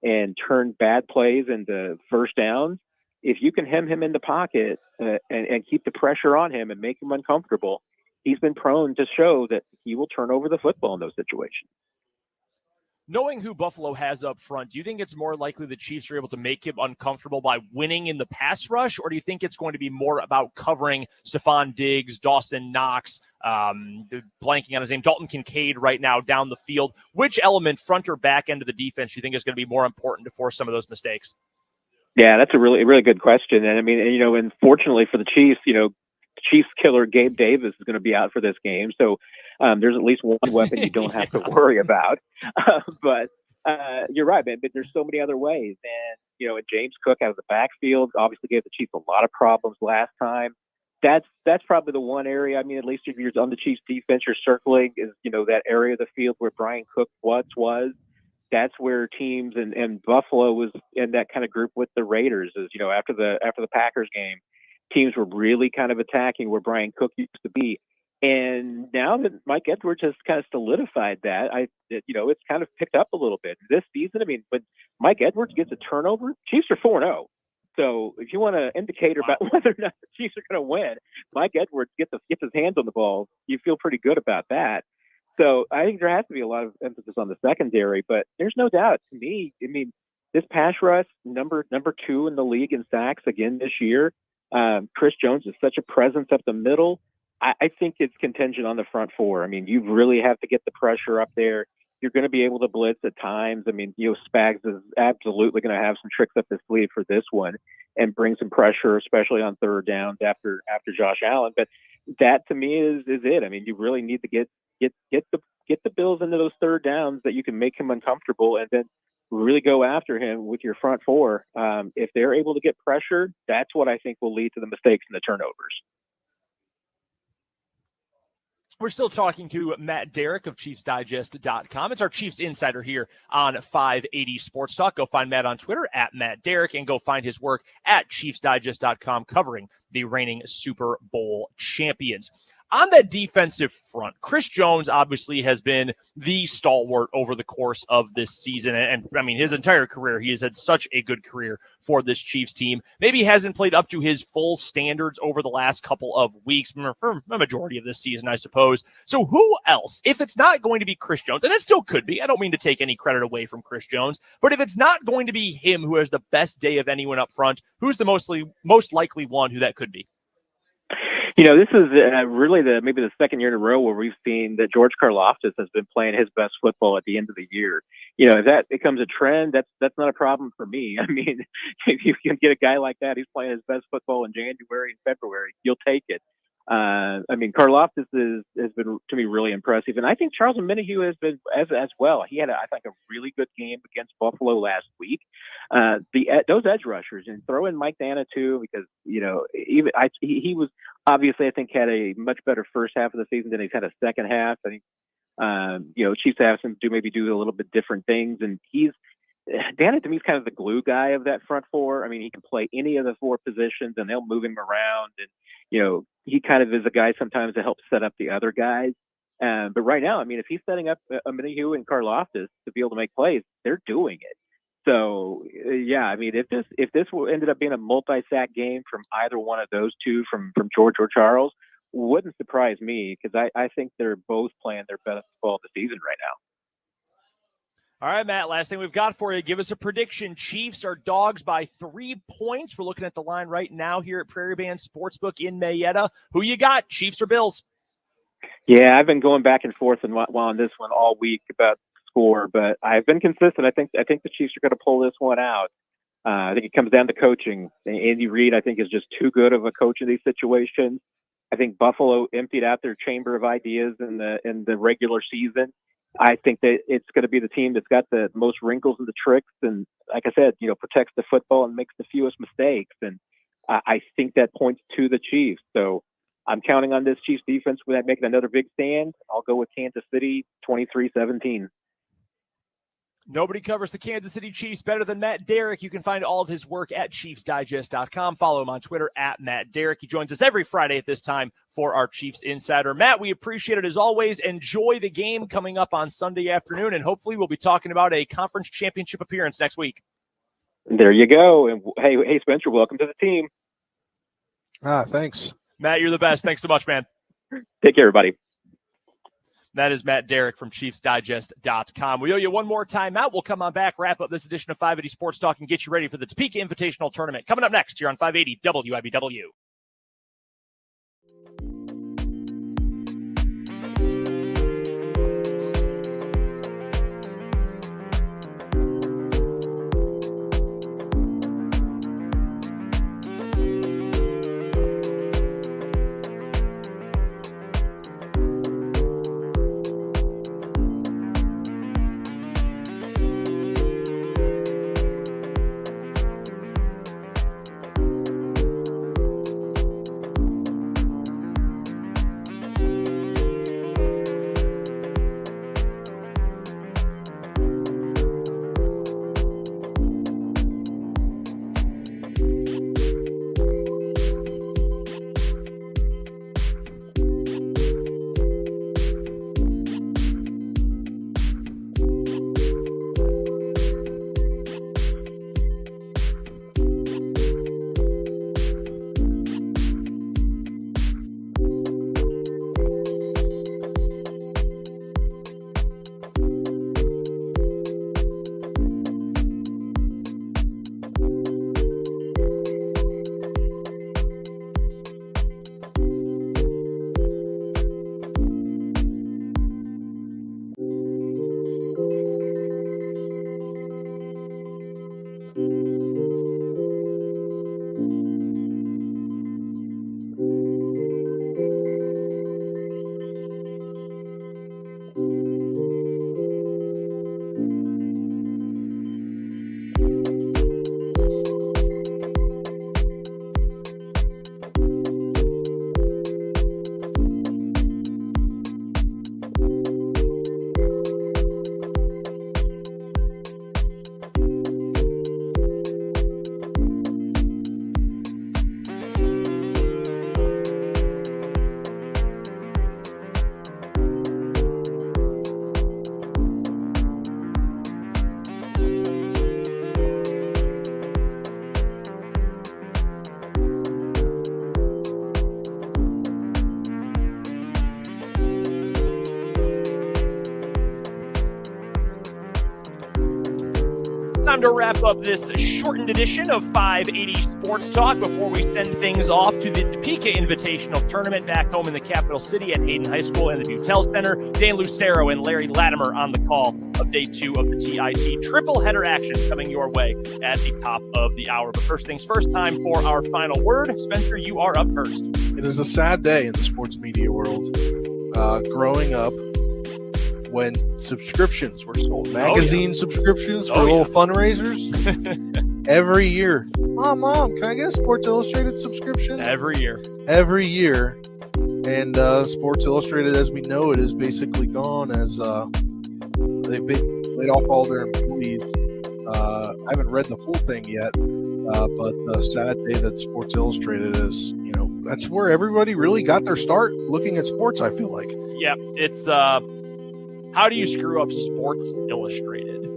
and turn bad plays into first downs. If you can hem him in the pocket and keep the pressure on him and make him uncomfortable, he's been prone to show that he will turn over the football in those situations. Knowing who Buffalo has up front, do you think it's more likely the Chiefs are able to make him uncomfortable by winning in the pass rush, or do you think it's going to be more about covering Stephon Diggs, Dawson Knox, blanking on his name, Dalton Kincaid right now down the field? Which element, front or back end of the defense, do you think is going to be more important to force some of those mistakes? Yeah, that's a really, really good question. And I mean, and fortunately for the Chiefs, Chiefs killer Gabe Davis is going to be out for this game. So there's at least one weapon you don't have to worry about. But you're right, man. But there's so many other ways. And, James Cook out of the backfield obviously gave the Chiefs a lot of problems last time. That's probably the one area, I mean, at least if you're on the Chiefs defense, you're circling is, that area of the field where Brian Cook was. That's where teams and Buffalo was in that kind of group with the Raiders is, after the Packers game. Teams were really kind of attacking where Brian Cook used to be. And now that Mike Edwards has kind of solidified that, it's kind of picked up a little bit this season. I mean, when Mike Edwards gets a turnover, Chiefs are 4-0. So if you want an indicator about whether or not the Chiefs are going to win, Mike Edwards gets his hands on the ball. You feel pretty good about that. So I think there has to be a lot of emphasis on the secondary, but there's no doubt to me. I mean, this pass rush number 2 in the league in sacks again this year. Chris Jones is such a presence up the middle. I think it's contingent on the front four. I mean, you really have to get the pressure up there. You're going to be able to blitz at times. I mean, Spags is absolutely going to have some tricks up his sleeve for this one and bring some pressure, especially on third downs after Josh Allen. But that to me is it. I mean, you really need to get the Bills into those third downs that you can make him uncomfortable, and then really go after him with your front four. If they're able to get pressure, that's what I think will lead to the mistakes and the turnovers. We're still talking to Matt Derrick of ChiefsDigest.com. It's our Chiefs Insider here on 580 Sports Talk. Go find Matt on Twitter at Matt Derrick and go find his work at ChiefsDigest.com covering the reigning Super Bowl champions. On that defensive front, Chris Jones obviously has been the stalwart over the course of this season. And I mean, his entire career, he has had such a good career for this Chiefs team. Maybe he hasn't played up to his full standards over the last couple of weeks for a majority of this season, I suppose. So who else, if it's not going to be Chris Jones, and it still could be, I don't mean to take any credit away from Chris Jones, but if it's not going to be him who has the best day of anyone up front, who's the most likely one who that could be? This is really maybe the second year in a row where we've seen that George Karlaftis has been playing his best football at the end of the year. If that becomes a trend, that's not a problem for me. I mean, if you can get a guy like that, he's playing his best football in January and February, you'll take it. I mean, Karlaftis has been, to me, really impressive. And I think Charles Omenihu has been as well. He had, I think, a really good game against Buffalo last week. Those edge rushers, and throw in Mike Dana, too, because, he was obviously, I think, had a much better first half of the season than he's had a second half. I think, Chiefs have him do a little bit different things. And Dana, to me, is kind of the glue guy of that front four. I mean, he can play any of the four positions, and they'll move him around. And, he kind of is a guy sometimes to help set up the other guys. But right now, I mean, if he's setting up Omenihu and Karlaftis to be able to make plays, they're doing it. So, yeah, I mean, if this ended up being a multi-sack game from either one of those two, from George or Charles, wouldn't surprise me, because I think they're both playing their best football of the season right now. All right, Matt, last thing we've got for you. Give us a prediction. Chiefs are dogs by 3 points. We're looking at the line right now here at Prairie Band Sportsbook in Mayetta. Who you got, Chiefs or Bills? Yeah, I've been going back and forth on this one all week about the score, but I've been consistent. I think the Chiefs are going to pull this one out. I think it comes down to coaching. Andy Reid, I think, is just too good of a coach in these situations. I think Buffalo emptied out their chamber of ideas in the regular season. I think that it's going to be the team that's got the most wrinkles in the tricks, and like I said, protects the football and makes the fewest mistakes. And I think that points to the Chiefs. So I'm counting on this Chiefs defense with making another big stand. I'll go with Kansas City 23-17. Nobody covers the Kansas City Chiefs better than Matt Derrick. You can find all of his work at ChiefsDigest.com. Follow him on Twitter at Matt Derrick. He joins us every Friday at this time for our Chiefs Insider. Matt, we appreciate it as always. Enjoy the game coming up on Sunday afternoon, and hopefully we'll be talking about a conference championship appearance next week. There you go. And hey, Spencer, welcome to the team. Thanks. Matt, you're the best. Thanks so much, man. Take care, everybody. That is Matt Derrick from ChiefsDigest.com. We owe you one more timeout. We'll come on back, wrap up this edition of 580 Sports Talk, and get you ready for the Topeka Invitational Tournament. Coming up next here on 580 WIBW. Time to wrap up this shortened edition of 580 Sports Talk before we send things off to the Topeka Invitational Tournament back home in the capital city at Hayden High School and the Butel Center. Dan Lucero and Larry Latimer on the call of day 2 of the TIT. Triple header action coming your way at the top of the hour. But first things first, time for our final word. Spencer, you are up first. It is a sad day in the sports media world. Growing up, when subscriptions were sold, magazine subscriptions for little fundraisers, every year. Mom, can I get a Sports Illustrated subscription? Every year. And Sports Illustrated, as we know it, is basically gone as they've been laid off all their employees. I haven't read the full thing yet, but the sad day that Sports Illustrated is, that's where everybody really got their start looking at sports, I feel like. Yeah, it's how do you screw up Sports Illustrated?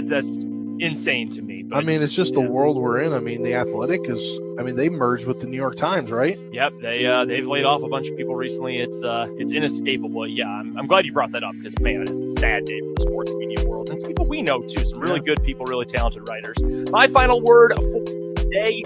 That's insane to me. But, it's just the world we're in. The Athletic is, they merged with the New York Times, right? Yep, they've laid off a bunch of people recently. It's inescapable. Yeah, I'm glad you brought that up because, man, it's a sad day for the sports media world. And it's people we know, too. Some really good people, really talented writers. My final word for today,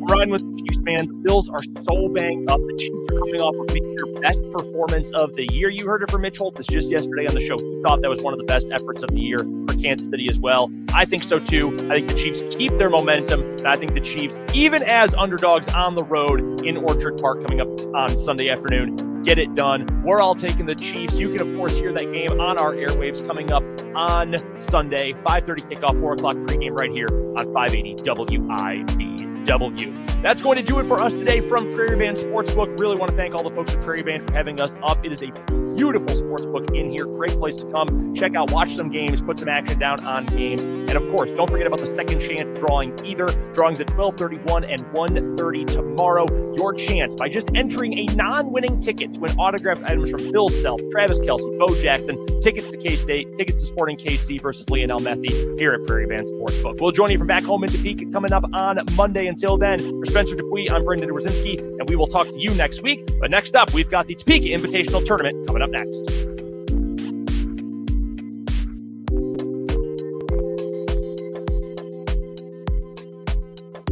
riding with the Chiefs, man. The Bills are so banged up. The Chiefs are coming off of maybe their best performance of the year. You heard it from Mitch Holthus just yesterday on the show. He thought that was one of the best efforts of the year for Kansas City as well. I think so too. I think the Chiefs keep their momentum, and I think the Chiefs, even as underdogs on the road in Orchard Park coming up on Sunday afternoon, get it done. We're all taking the Chiefs. You can, of course, hear that game on our airwaves coming up on Sunday, 5:30 kickoff, 4 o'clock pregame right here on 580 WIBW. That's going to do it for us today from Prairie Band Sportsbook. Really want to thank all the folks at Prairie Band for having us up. It is a beautiful sportsbook in here. Great place to come. Check out, watch some games, put some action down on games. And of course, don't forget about the second chance drawing either. Drawings at 12:31 and 1:30 tomorrow. Your chance by just entering a non-winning ticket to win autographed items from Bill Self, Travis Kelce, Bo Jackson, tickets to K-State, tickets to Sporting KC versus Lionel Messi here at Prairie Band Sportsbook. We'll join you from back home in Topeka coming up on Monday. Until then, for Spencer Dupuis, I'm Brendan Dworzynski, and we will talk to you next week. But next up, we've got the Topeka Invitational Tournament coming up next.